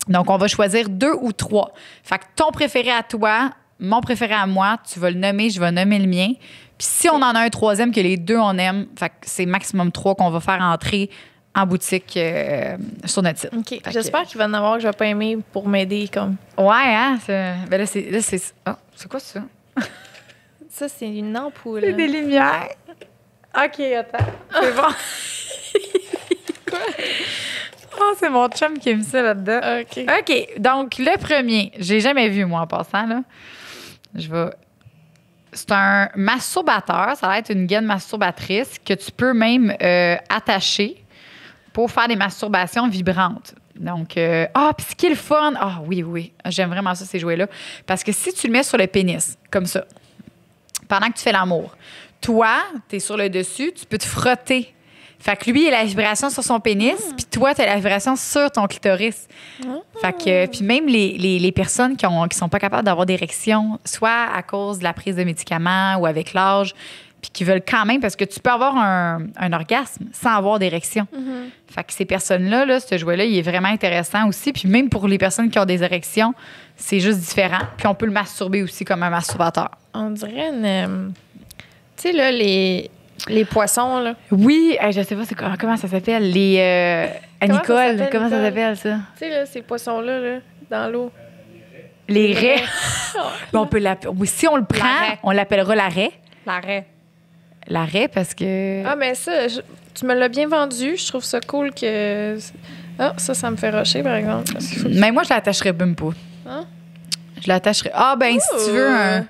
Donc, on va choisir 2 ou 3. Fait que ton préféré à toi, mon préféré à moi, tu vas le nommer, je vais nommer le mien. Puis si on en a un troisième que les deux, on aime, fait que c'est maximum 3 qu'on va faire entrer en boutique sur notre site. OK. Fait J'espère qu'il va en avoir que je vais pas aimer pour m'aider comme. Ouais, hein? Ben là, c'est... Ah, c'est quoi ça? Ça, c'est une ampoule. C'est des lumières. OK, attends. C'est bon. Quoi? Oh, c'est mon chum qui a mis ça là-dedans. OK. OK, donc le premier, j'ai jamais vu, moi, en passant, là. C'est un masturbateur. Ça va être une gaine masturbatrice que tu peux même attacher pour faire des masturbations vibrantes. Donc, puis ce qui est le fun, oui, j'aime vraiment ça, ces jouets-là. Parce que si tu le mets sur le pénis, comme ça, pendant que tu fais l'amour, toi, tu es sur le dessus, tu peux te frotter. Fait que lui, il a la vibration sur son pénis, puis toi, tu as la vibration sur ton clitoris. Fait que, puis même les personnes qui sont pas capables d'avoir d'érection, soit à cause de la prise de médicaments ou avec l'âge, puis qui veulent quand même, parce que tu peux avoir un orgasme sans avoir d'érection. Fait que ces personnes-là, là, ce jouet-là, il est vraiment intéressant aussi. Puis même pour les personnes qui ont des érections, c'est juste différent. Puis on peut le masturber aussi comme un masturbateur. On dirait une... Tu sais, là, les poissons, là. Oui, je sais pas comment ça s'appelle. Nicole, comment ça s'appelle, ça? Tu sais, là, ces poissons-là, là, dans l'eau. Les raies. On peut si on le prend, on l'appellera la raie. La raie. La raie, parce que... Ah, mais ça, tu me l'as bien vendu. Je trouve ça cool que... Ah, ça me fait rusher, par exemple. Mais moi, je l'attacherais même pas. Hein? Je l'attacherais. Si tu veux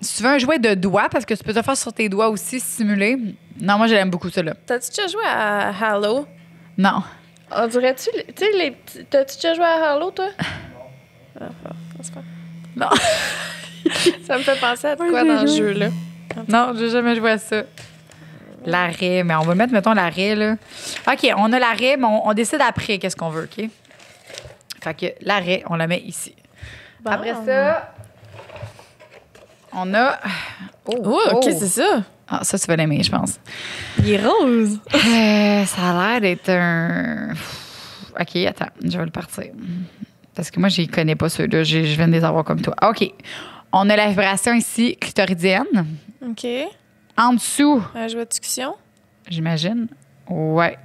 si tu veux un jouet de doigts, parce que tu peux te faire sur tes doigts aussi, simuler. Non, moi, je l'aime beaucoup, ça, là. T'as-tu déjà joué à Halo? Non. On dirait-tu... Tu sais, t'as-tu déjà joué à Halo, toi? Non. Ça me fait penser à quoi dans le jeu, là? Non, j'ai jamais joué à ça. L'arrêt, mais on va mettre, mettons, l'arrêt, là. OK, on a l'arrêt, mais on décide après qu'est-ce qu'on veut, OK? Fait que l'arrêt, on la met ici. Bon. Après ça, on a... OK, c'est ça. Ah, ça, tu vas l'aimer, je pense. Il est rose. Ça a l'air d'être un... OK, attends, je vais le partir. Parce que moi, je ne connais pas ceux-là. Je viens de les avoir comme toi. OK. On a la vibration ici clitoridienne. OK. En dessous... Un jouet de succion. J'imagine. Ouais.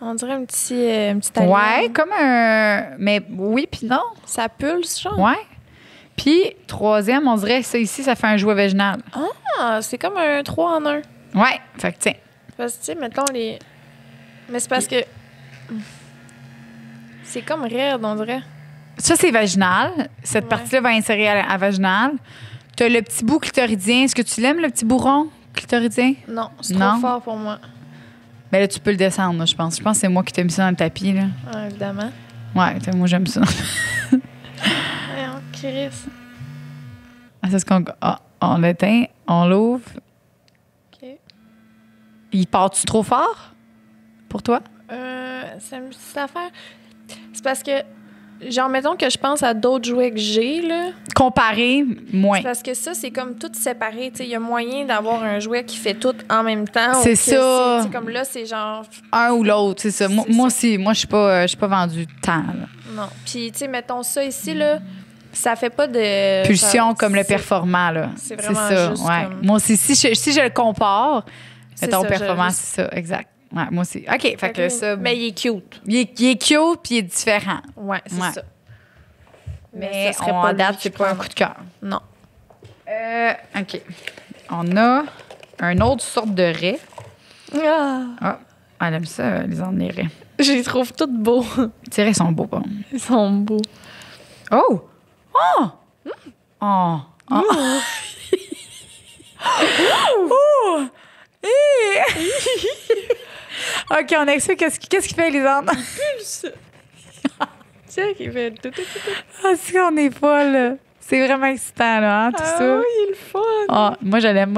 On dirait un petit alien. Ouais, comme un... Mais oui, puis non. Ça pulse, genre? Ouais. Puis, troisième, on dirait que ça ici, ça fait un jouet vaginal. Ah, c'est comme un 3 en 1. Ouais. Fait que, tiens. Parce que, tu sais, mettons les... Mais c'est parce que... C'est comme raide, on dirait. Ça, c'est vaginal. Cette partie-là va insérer à vaginal. Tu as le petit bout clitoridien. Est-ce que tu l'aimes, le petit bourron clitoridien? Non, c'est trop fort pour moi. Mais là, tu peux le descendre, là, je pense. Je pense que c'est moi qui t'ai mis ça dans le tapis, là. Ah, évidemment. Ouais, moi, j'aime ça. Chris. C'est ce qu'on... on l'éteint, on l'ouvre. OK. Il part-tu trop fort pour toi? C'est une petite affaire. C'est parce que, genre, mettons que je pense à d'autres jouets que j'ai, là. Comparé, moins. C'est parce que ça, c'est comme tout séparé. Tu sais, il y a moyen d'avoir un jouet qui fait tout en même temps. C'est ça. C'est comme là, c'est genre... Un ou l'autre, c'est ça. Moi aussi, moi, je suis pas vendue tant, là. Non. Puis, tu sais, mettons ça ici, là, ça fait pas de... Pulsion comme le performant, là. C'est vraiment ça, juste ouais. comme... Moi aussi, si je le compare, mettons ça, performant, c'est ça, exact. Ouais, moi aussi. OK, fait que ça... Mais il est cute. Il est cute puis il est différent. Ouais, c'est ça. Mais ça serait à pas date, lui c'est qui pas un prendrait. coup de cœur. Non. OK. On a une autre sorte de raie. Ah, elle aime ça, les ordres des raies. Je les trouve toutes beaux. Les raies sont beaux, bon. Ils sont beaux. Oh! Oh! Oh! Oh! Oh! OK, on explique qu'est-ce qu'il fait, Lisande? Pulse. Tiens, qui fait tout. Ah, c'est qu'on est folle. C'est vraiment excitant, là, hein, tout ça. Ah oui, il est le fun. Ah, moi, je l'aime.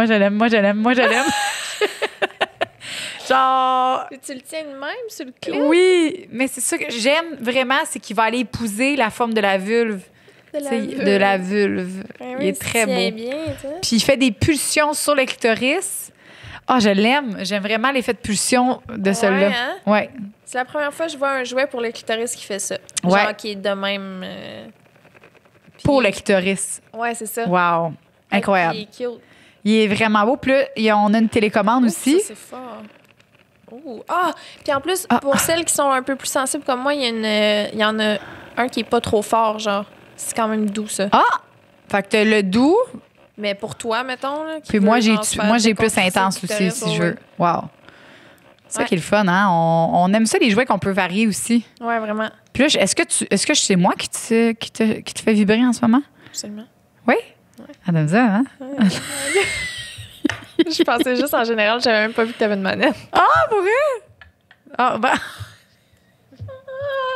Genre... Tu le tiens de même sur le clé? Oui, mais c'est ça que j'aime vraiment, c'est qu'il va aller épouser la forme de la vulve. De la vulve. Ben Il est très beau. Bien, puis il fait des pulsions sur le clitoris. Ah, je l'aime. J'aime vraiment l'effet de pulsion de celui-là. Hein? Ouais. C'est la première fois que je vois un jouet pour le clitoris qui fait ça. Ouais. Genre qui est de même... Pour le clitoris. Ouais, c'est ça. Wow. Incroyable. Il est cute. Il est vraiment beau. Puis là, on a une télécommande aussi. Ça, c'est fort. Oh. Ah! Puis en plus, pour celles qui sont un peu plus sensibles comme moi, il y en a un qui est pas trop fort, genre. C'est quand même doux, ça. Ah! Fait que t'as le doux. Mais pour toi, mettons, là. Puis moi, j'ai plus intense aussi, si je veux. Wow. C'est ça qui est le fun, hein? On aime ça, les jouets qu'on peut varier aussi. Ouais, vraiment. Puis là, est-ce que c'est moi qui te fait vibrer en ce moment? Absolument. Oui? Ouais. Ah, t'aimes ça, hein? Je pensais juste en général, j'avais même pas vu que t'avais une manette. Ah, pour vrai? Ah, ben.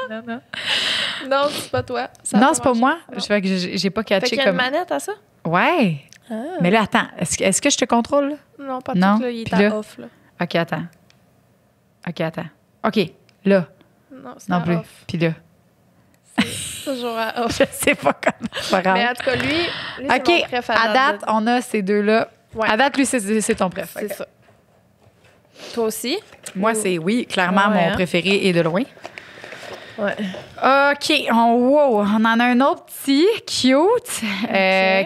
Non. Non, c'est pas toi. Non, c'est pas moi. Non. Je fais que j'ai pas Fait catché qu'il y a comme. une manette à ça? Ouais. Ah. Mais là, attends. Est-ce que je te contrôle, là? Non, pas Non, tout, là. Il est puis à là? off, là. OK, attends. OK, là. Non, c'est Non à plus. off. Puis là. Toujours à off. Je sais pas comment. C'est pas grave. Mais en tout cas, lui c'est mon OK, préf à date, on a ces deux-là. Ouais. À date, lui, c'est ton préf. C'est OK. ça. Toi aussi? Moi, c'est oui, clairement, Ouais, mon hein? préféré et de loin. Ouais. OK, wow, on en a un autre petit, cute,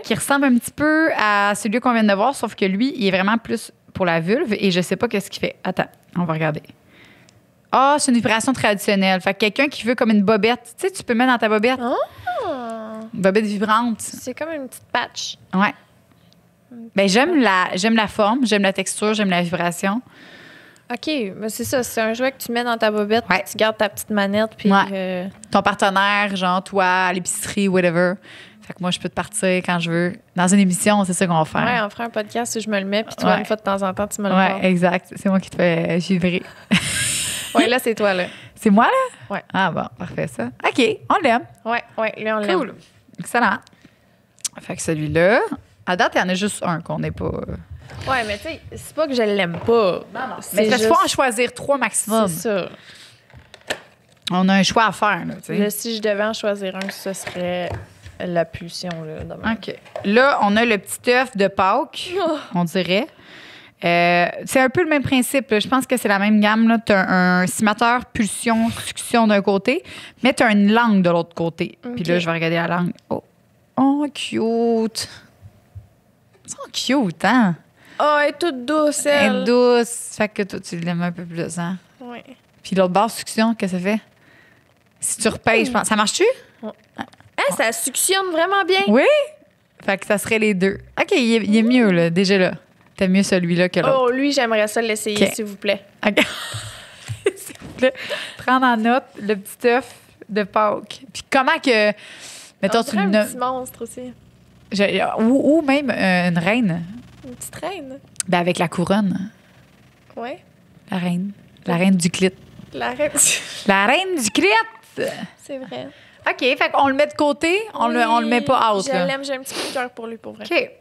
qui ressemble un petit peu à celui qu'on vient de voir, sauf que lui, il est vraiment plus pour la vulve et je sais pas qu'est-ce qu'il fait. Attends, on va regarder. Ah, c'est une vibration traditionnelle. Fait que quelqu'un qui veut comme une bobette. Tu sais, tu peux mettre dans ta bobette. Ah! Une bobette vibrante. C'est comme une petite patch. Ouais. Ben, j'aime la forme, j'aime la texture, j'aime la vibration. OK, mais c'est ça. C'est un jouet que tu mets dans ta bobette, Ouais. puis tu gardes ta petite manette, puis... Ouais. Ton partenaire, genre toi, à l'épicerie, whatever. Fait que moi, je peux te partir quand je veux. Dans une émission, c'est ça qu'on va faire. Ouais, on fera un podcast où je me le mets, puis toi, Ouais. une fois de temps en temps, tu me le Ouais, parles. exact. C'est moi qui te fais vibrer. Ouais, là, c'est toi, là. C'est moi, là? Ouais. Ah bon, parfait, ça. OK, on l'aime. Ouais, lui, on l'aime. Cool. Excellent. Fait que celui-là, à date, il y en a juste un qu'on n'est pas... Ouais, mais tu sais, c'est pas que je l'aime pas. Mais C'est il juste... faut en choisir 3 maximum. C'est ça. On a un choix à faire, là, tu sais. Là, si je devais en choisir un, ce serait la pulsion, là, demain. OK. Là, on a le petit œuf de Pâques, on dirait. C'est un peu le même principe. Là. Je pense que c'est la même gamme. Tu as un cimateur, pulsion, succion d'un côté, mais tu as une langue de l'autre côté. Puis là, je vais regarder la langue. Oh, cute. Ils sont cute, hein? Oh, elle est toute douce, Elle elle. est douce. Fait que toi, tu l'aimes un peu plus, hein? Ouais. Puis l'autre barre, succion, qu'est-ce que ça fait? Si tu repayes, je pense. Ça marche-tu? Hein, ça suctionne vraiment bien. Oui? Fait que ça serait les deux. OK, il est mieux, là, déjà là. T'aimes mieux celui-là que l'autre. Oh, lui, j'aimerais ça l'essayer, OK. s'il vous plaît. OK. S'il vous plaît, prendre en note le petit œuf de Pâques. Puis comment que... Mettons, On tu dirait le un nommes... petit monstre aussi. Ou même une reine. Une petite reine. Ben avec la couronne. Ouais. La reine. La reine du clit. La reine. La reine du clit! C'est vrai. OK, fait qu'on le met de côté. On le met pas out, Je là. l'aime, j'ai un petit coup de cœur pour lui, pour vrai. OK.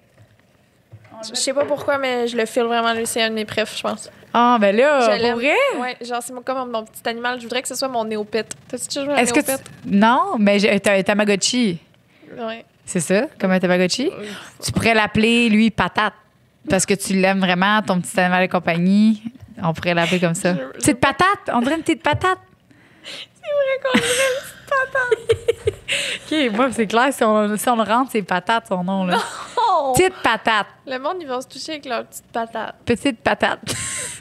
Je sais pas pourquoi, mais je le file vraiment, lui. C'est un de mes préfs, je pense. Ah, ben là, Je pour l'aime. vrai? Ouais, genre, c'est comme mon petit animal. Je voudrais que ce soit mon néopète. T'as-tu déjà joué à un Est-ce que néopète? Non, mais t'as un Tamagotchi. Ouais. C'est ça, comme un Tamagotchi? Tu pourrais l'appeler, lui, Patate. Parce que tu l'aimes vraiment, ton petit animal de compagnie. On pourrait l'appeler comme ça. Je- Petite patate! On dirait une petite patate. C'est vrai qu'on dirait une petite patate. OK, moi, c'est clair, si on le rentre, c'est patate, son nom, là. Oh! Petite patate. Le monde, ils vont se toucher avec leur petite patate. Petite patate.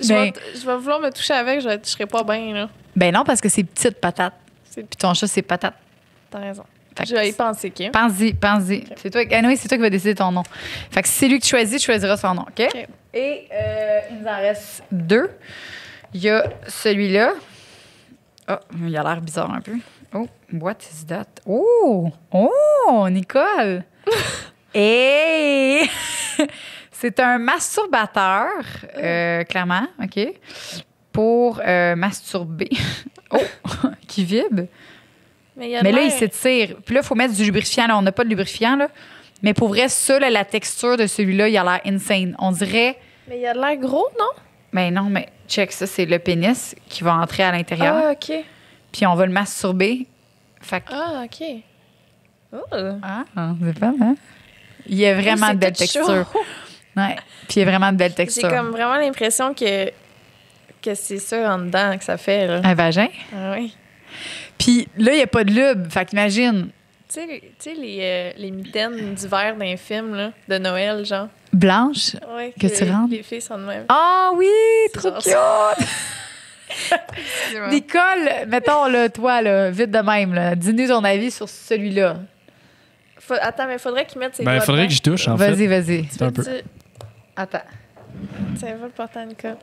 Je vais vouloir me toucher avec, je serai pas bien, là. Ben non, parce que c'est petite patate. C'est- Puis ton chat, c'est patate. T'as raison. Fait que Je vais y penser, OK? Pense-y. Ok. C'est toi, anyway, c'est toi qui vas décider ton nom. Fait que si c'est lui que tu choisis, tu choisiras son nom, OK? OK. Et il nous en reste 2. Il y a celui-là. Oh, il a l'air bizarre un peu. Oh, what is that? Oh, Nicole! Et c'est un masturbateur, clairement, OK? Pour masturber. Oh, qui vibre. Mais, Mais là, il s'étire. Puis là, il faut mettre du lubrifiant. Là, on n'a pas de lubrifiant, là. Mais pour vrai, ça, là, la texture de celui-là, il a l'air insane. On dirait... Mais il a de l'air gros, non? Mais non, mais check ça, c'est le pénis qui va entrer à l'intérieur. Ah, OK. Puis on va le masturber. Fait que... Ah, OK. Oh. Ah, c'est pas mal. Il y a vraiment C'est de belles tout chaud. textures. Ouais. Puis il y a vraiment de belles J'ai textures. comme vraiment l'impression que c'est ça en dedans que ça fait, là. Un vagin. Ah oui. Puis là, il n'y a pas de lube. Fait qu'imagine, Tu sais, les mitaines d'hiver d'un film, là, de Noël, genre. blanche. Ouais, Que tu rentres? Les filles sont de même. Ah oui, C'est trop genre cute! Excusez-moi. Nicole, mettons, là, toi, là, vite de même, là, dis-nous ton avis sur celui-là. Attends, mais faudrait qu'ils mettent ses Ben, doigts il faudrait que dedans. je touche, en fait. Vas-y. C'est un peu. Attends. Ça va le porter à Nicole.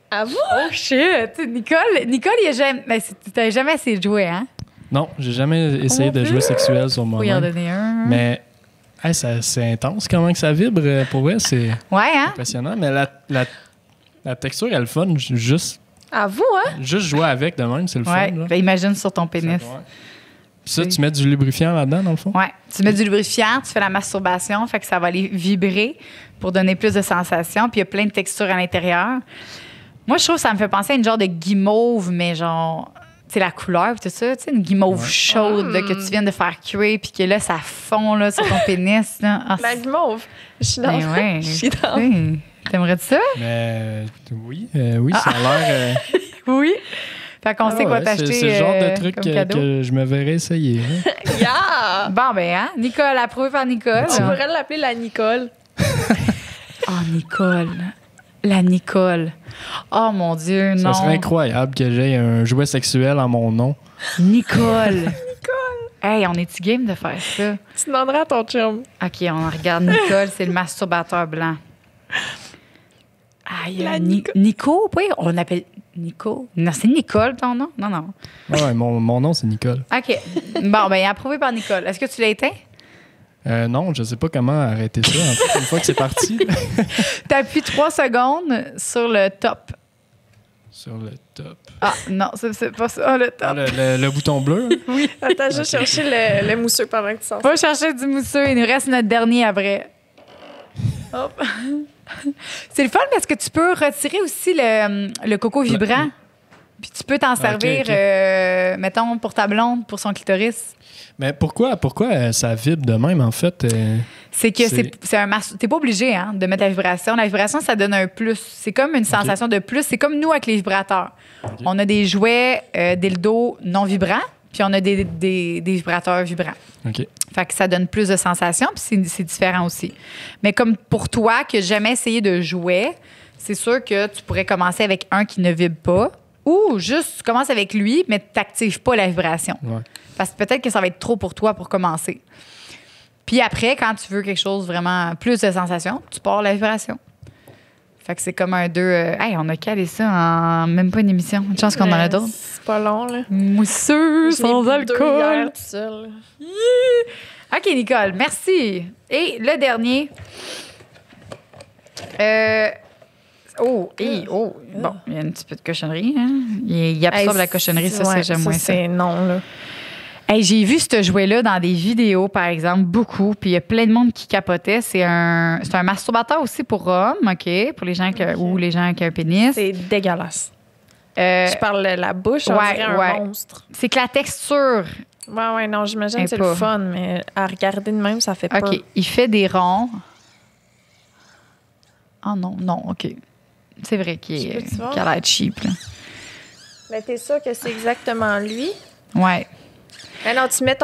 À vous? Oh shit! Nicole, il a jamais... Ben, t'as jamais assez joué, hein? Non, j'ai jamais essayé de jouer sexuel sur Faut y en moi-même. donner un. Mais hey, c'est intense comment que ça vibre. Pour vrai, c'est Ouais, hein? impressionnant. Mais la texture, elle est le fun. Juste À vous, hein? jouer avec de même, c'est le Ouais. fun. Là. Ben, imagine sur ton pénis. Ouais. Puis ça, tu mets du lubrifiant là-dedans, dans le fond? Ouais. Tu mets du lubrifiant, tu fais la masturbation, fait que ça va aller vibrer pour donner plus de sensations. Puis il y a plein de textures à l'intérieur. Moi, je trouve que ça me fait penser à une genre de guimauve, mais genre, tu sais, la couleur, puis tout ça. Tu sais, une guimauve chaude là, que tu viens de faire cuire, puis que là, ça fond là, sur ton pénis. Là. Ah, La guimauve. Je suis dans. ben ouais. Je suis dans. Oui. T'aimerais ça? Mais oui, ça a l'air. Oui. Fait qu'on sait quoi ouais, t'acheter c'est le genre de truc comme cadeau. que je me verrais essayer. Hein. Yeah! Bon, ben, hein? Nicole, approuvé par Nicole. On pourrait l'appeler la Nicole. Oh, Nicole. La Nicole. Oh, mon Dieu, non. Ça serait incroyable que j'aie un jouet sexuel en mon nom. Nicole. Nicole. Hey, on est-tu game de faire ça? Tu demanderas à ton chum. OK, on regarde Nicole, c'est le masturbateur blanc. Aïe, La Nico, oui, on l'appelle Nico. Non, c'est Nicole ton nom? Non, non. Ouais, mon nom, c'est Nicole. OK. Bon, ben, approuvé par Nicole. Est-ce que tu l'as éteint? Non, je sais pas comment arrêter ça. En fait, une fois que c'est parti, T'appuies 3 secondes sur le top. sur le top. Ah, non, c'est pas ça, le Ah, top. le bouton bleu. Hein? Oui. Attends, je vais chercher le mousseux pendant que tu sors. Va chercher du mousseux. Il nous reste notre dernier après. Hop. C'est le fun parce que tu peux retirer aussi le coco vibrant. Puis tu peux t'en servir, ok. mettons, pour ta blonde, pour son clitoris. Mais pourquoi ça vibre de même, en fait? C'est que C'est- c'est un t'es pas obligé hein, de mettre la vibration. La vibration, ça donne un plus. C'est comme une sensation de plus. C'est comme nous avec les vibrateurs. Ok. On a des jouets dildo non vibrants, puis on a des vibrateurs vibrants. OK. Fait que ça donne plus de sensations, puis c'est différent aussi. Mais comme pour toi, qui n'a jamais essayé de jouet, c'est sûr que tu pourrais commencer avec un qui ne vibre pas, ou juste tu commences avec lui, mais tu n'actives pas la vibration. Ouais. Parce que peut-être que ça va être trop pour toi pour commencer. Puis après, quand tu veux quelque chose vraiment plus de sensations, tu pars la vibration. Fait que c'est comme un 2. Hey, on a calé ça en même pas une émission. Une chance qu'on en a d'autres. C'est pas long, là. Mousseux, sans J'en ai bu 2 hier, alcool. tout seul. OK, Nicole, merci. Et le dernier. Bon, il y a un petit peu de cochonnerie. Hein? Il absorbe Hey, la cochonnerie, ça, ouais, j'aime moins ça. C'est non, là. Hey, j'ai vu ce jouet-là dans des vidéos, par exemple, beaucoup. Puis il y a plein de monde qui capotait. C'est un masturbateur aussi pour hommes, OK? Pour les gens ou les gens qui ont un pénis. C'est dégueulasse. Euh, Je parle de la bouche, on ouais, dirait un ouais. monstre. c'est que la texture. Ouais, non, j'imagine Et que c'est pas. le fun, mais à regarder de même, ça fait peur. OK, il fait des ronds. Oh non, OK. C'est vrai qu'il Peux-tu voir? a l'air cheap, là. Mais t'es sûr que c'est exactement lui? Ouais. Mais non, tu mets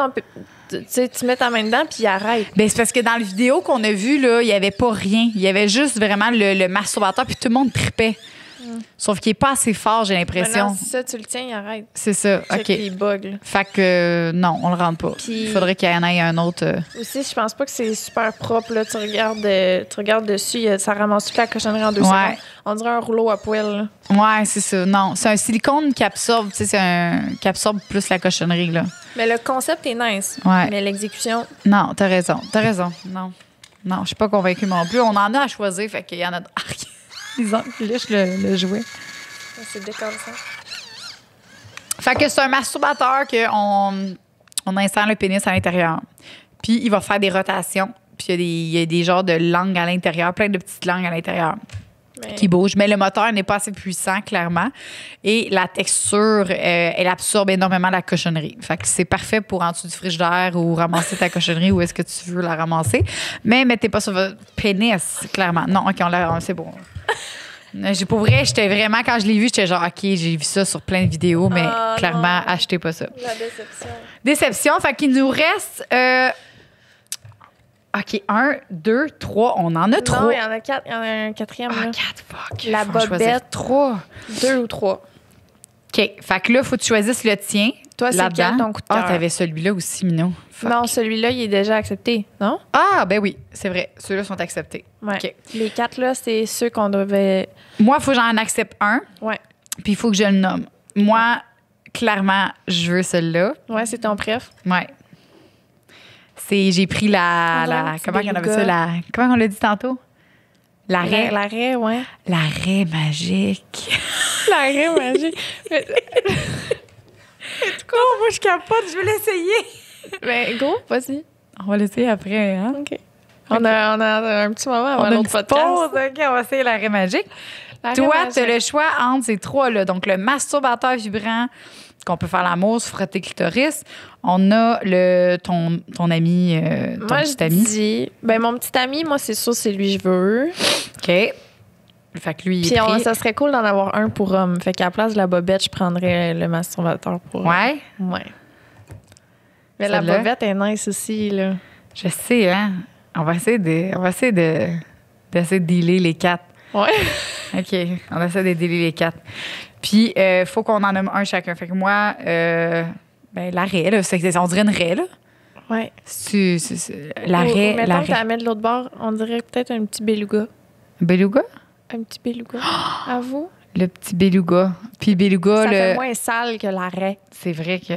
tu mets ta main dedans, puis il arrête. Ben, c'est parce que dans la vidéo qu'on a vue, là, il n'y avait pas rien. Il y avait juste vraiment le masturbateur, puis tout le monde tripait. Sauf qu'il n'est pas assez fort, j'ai l'impression. Maintenant, si ça, tu le tiens, il arrête. C'est ça, Check, OK. il bug, là. Fait que non, on le rentre pas. Puis- Il faudrait qu'il y en ait un autre. Aussi, je pense pas que c'est super propre. Là. Tu regardes dessus, ça ramasse toute la cochonnerie en 2 Ouais. secondes. On dirait un rouleau à poêle. Là. Ouais, c'est ça. Non, c'est un silicone qui absorbe, tu sais, qui absorbe plus la cochonnerie, là. Mais le concept est nice. Ouais. Mais l'exécution, Non, t'as raison. Non, je suis pas convaincue non plus. On en a à choisir, fait qu'il y en a. Ils lichent le jouet. c'est décollé. Fait que c'est un masturbateur on insère le pénis à l'intérieur. Puis il va faire des rotations. Puis il y a des genres de langues à l'intérieur, plein de petites langues à l'intérieur Mais qui bougent. Mais le moteur n'est pas assez puissant, clairement. Et la texture, elle absorbe énormément la cochonnerie. Fait que c'est parfait pour en dessous du frigidaire ou ramasser ta cochonnerie où est-ce que tu veux la ramasser. Mais mettez pas sur votre pénis, clairement. Non, OK, c'est bon. Pour vrai, j'étais vraiment, quand je l'ai vu, j'étais genre, OK, j'ai vu ça sur plein de vidéos, mais Ah, clairement, non. achetez pas ça. la déception. Déception, fait qu'il nous reste. OK, 1, 2, 3. On en a 3. Non, il y en a 4. Il y en a un quatrième. Ah, là. 4, fuck. La Faut en choisir bobette. 3. 2 ou 3. OK, fait que là, il faut que tu choisisses le tien. Toi, c'est là-dedans. quel ton coup de Ah, cœur? t'avais celui-là aussi, Minou. Fuck. Non, celui-là, il est déjà accepté, non? Ah, ben oui, c'est vrai. Ceux-là sont acceptés. Ouais. OK. Les 4, là, c'est ceux qu'on devait. Moi, il faut que j'en accepte un, Ouais. puis il faut que je le nomme. Moi, clairement, je veux celle-là. Ouais, c'est ton préf. Ouais. J'ai pris Un petit comment on avait ça? beluga. Comment on l'a dit tantôt? L'arrêt. L'arrêt, ouais. L'arrêt magique. L'arrêt magique. Oh, moi, je capote, je veux l'essayer. Ben, go, vas-y. On va l'essayer après, hein? OK. On a un petit moment avant On a une l'autre petite podcast. pause. OK, on va essayer l'arrêt magique. L'arrêt Toi, magique. tu as le choix entre ces trois-là. Donc, le masturbateur vibrant, qu'on peut faire l'amour, se frotter le clitoris. On a ton ami, ton Moi, petit je ami. dis... Ben, mon petit ami, moi, c'est sûr, c'est lui que je veux. OK. Fait que lui, il Puis est pris. ça serait cool d'en avoir un pour homme. Fait qu'à la place de la bobette, je prendrais le masturbateur pour homme. Ouais, Ouais. Mais la Celle-là. bobette est nice aussi, là. je sais, hein. On va essayer d'essayer de dealer les quatre. Ouais. OK, on essaie de dealer les quatre. Puis, faut qu'on en nomme un chacun. Fait que moi, ben, l'arrêt, là, on dirait une raie, là. Ouais. L'arrêt, Mettons que tu la l'arrêt. mets de l'autre bord, on dirait peut-être un petit beluga. Beluga? Un petit beluga. À vous? Le petit beluga. Puis beluga, Ça fait moins sale que l'arrêt. c'est vrai que...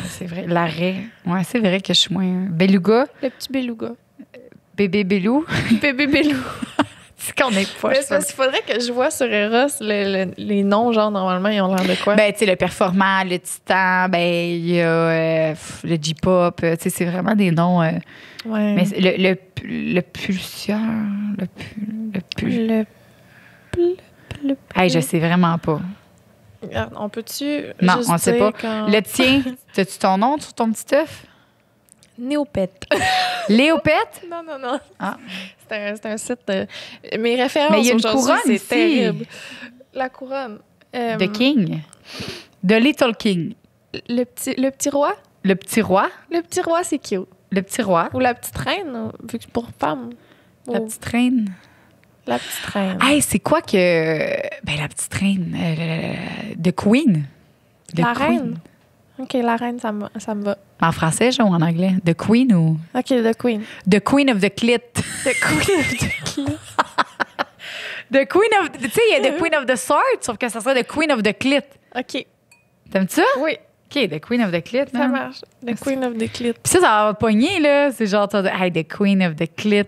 c'est vrai, l'arrêt. Ouais, c'est vrai que je suis moins... Beluga, Le petit beluga. bébé belou. Bébé belou. C'est qu'on est pas... Mais c'est parce qu'il faudrait que je vois sur Eros les noms, genre, normalement, ils ont l'air de quoi? Ben, tu sais, le performant, le titan, ben, il y a le J-pop. Tu sais, c'est vraiment des noms... ouais. mais le pulseur... Le Hey, je sais vraiment pas. Regarde, on peut-tu. Non, juste on sait dire pas. quand- Le tien, as-tu ton nom sur ton petit œuf? Néopète. Léopète? Non, non, non. Ah. C'est un site de. Mes références Mais il y a une aujourd'hui, couronne c'est ici. terrible. La couronne. The King. The Little King. Le petit roi. Le petit roi. Le petit roi, c'est cute. Le petit roi. Ou la petite reine, vu que c'est pour femme. La Ou petite reine. la petite reine. Hey, c'est quoi que... Ben, la petite reine. The Queen. The La Queen. reine. OK, la reine, ça me va. En français, genre, ou en anglais? The Queen ou... OK, the queen. The Queen of the Clit. The queen of the clit. The Queen of... Tu sais, il y a The Queen of the Sword, sauf que ça serait The Queen of the Clit. OK. T'aimes-tu ça? Oui, OK, The Queen of the Clit. ça marche. The queen of the clit. Puis ça va pogner, là. C'est genre, hey, The Queen of the Clit.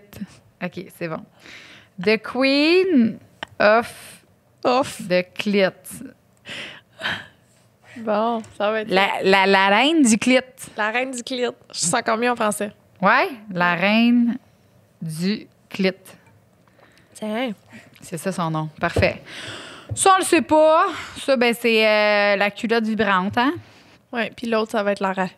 OK, c'est bon. The Queen of Off. the Clit. Bon, ça va être La reine du clit. la reine du clit. Je sens encore mieux en français. Ouais, la reine du clit. Tiens. C'est ça son nom. Parfait. Ça, on le sait pas. Ça, ben, c'est la culotte vibrante, hein? Ouais, puis l'autre, ça va être l'arrêt.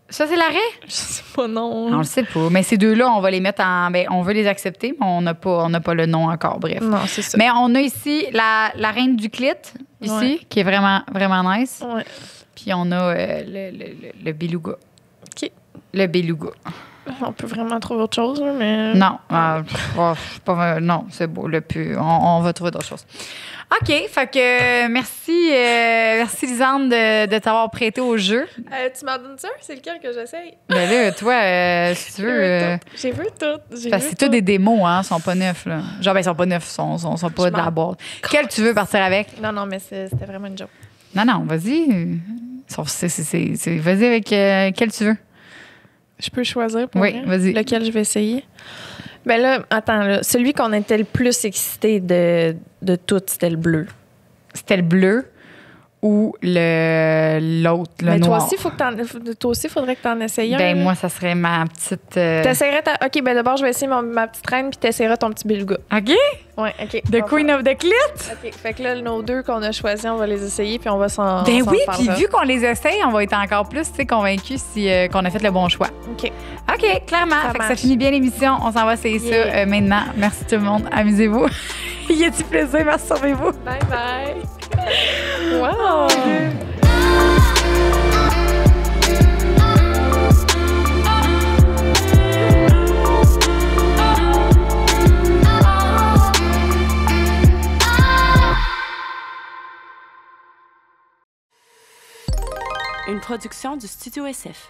Ça, c'est l'arrêt? Je sais pas, non. On le sait pas. Mais ces deux-là, on va les mettre en... Ben, on veut les accepter, mais on n'a pas le nom encore. Bref. Non, c'est ça. Mais on a ici la reine du clit, ici, Ouais. qui est vraiment, vraiment nice. Ouais. Puis on a le beluga. OK. Le beluga. On peut vraiment trouver autre chose, là, mais... Non, non, c'est beau. On va trouver d'autres choses. OK, fait que merci Lisanne de t'avoir prêté au jeu. Tu m'en donnes ça? C'est lequel que j'essaye? Mais là, toi, si tu veux... J'ai vu tout. parce que c'est tout des démos, hein, ils sont pas neufs, là. Genre, ben, ils sont pas neufs, ils sont pas de la boîte. Quel tu veux partir avec? Non, mais c'était vraiment une joke. Non, vas-y. Vas-y avec quel tu veux. Je peux choisir pour Oui, vrai? vas-y. Lequel je vais essayer? Ben là, attends, là, celui qu'on était le plus excité de toutes, c'était le bleu. C'était le bleu ou l'autre, le Mais noir. toi aussi, faudrait que tu en essayes un. Ben, là. moi, ça serait ma petite... T'essaierais OK, ben d'abord, je vais essayer ma petite reine, puis t'essaieras ton petit beluga. OK? Ouais, OK. The Queen of the Clit? OK, fait que là, nos deux qu'on a choisis, on va les essayer, puis on va s'en Ben on s'en oui, puis parlera. vu qu'on les essaye, on va être encore plus convaincus qu'on a fait le bon choix. OK. OK, clairement. Ça Fait que ça marche. finit bien l'émission. On s'en va essayer Yeah. ça maintenant. Merci tout le monde. Amusez-vous. Y a-t-il plaisir? Merci, sauvez-vous. Bye bye. Wow. Une production du Studio SF.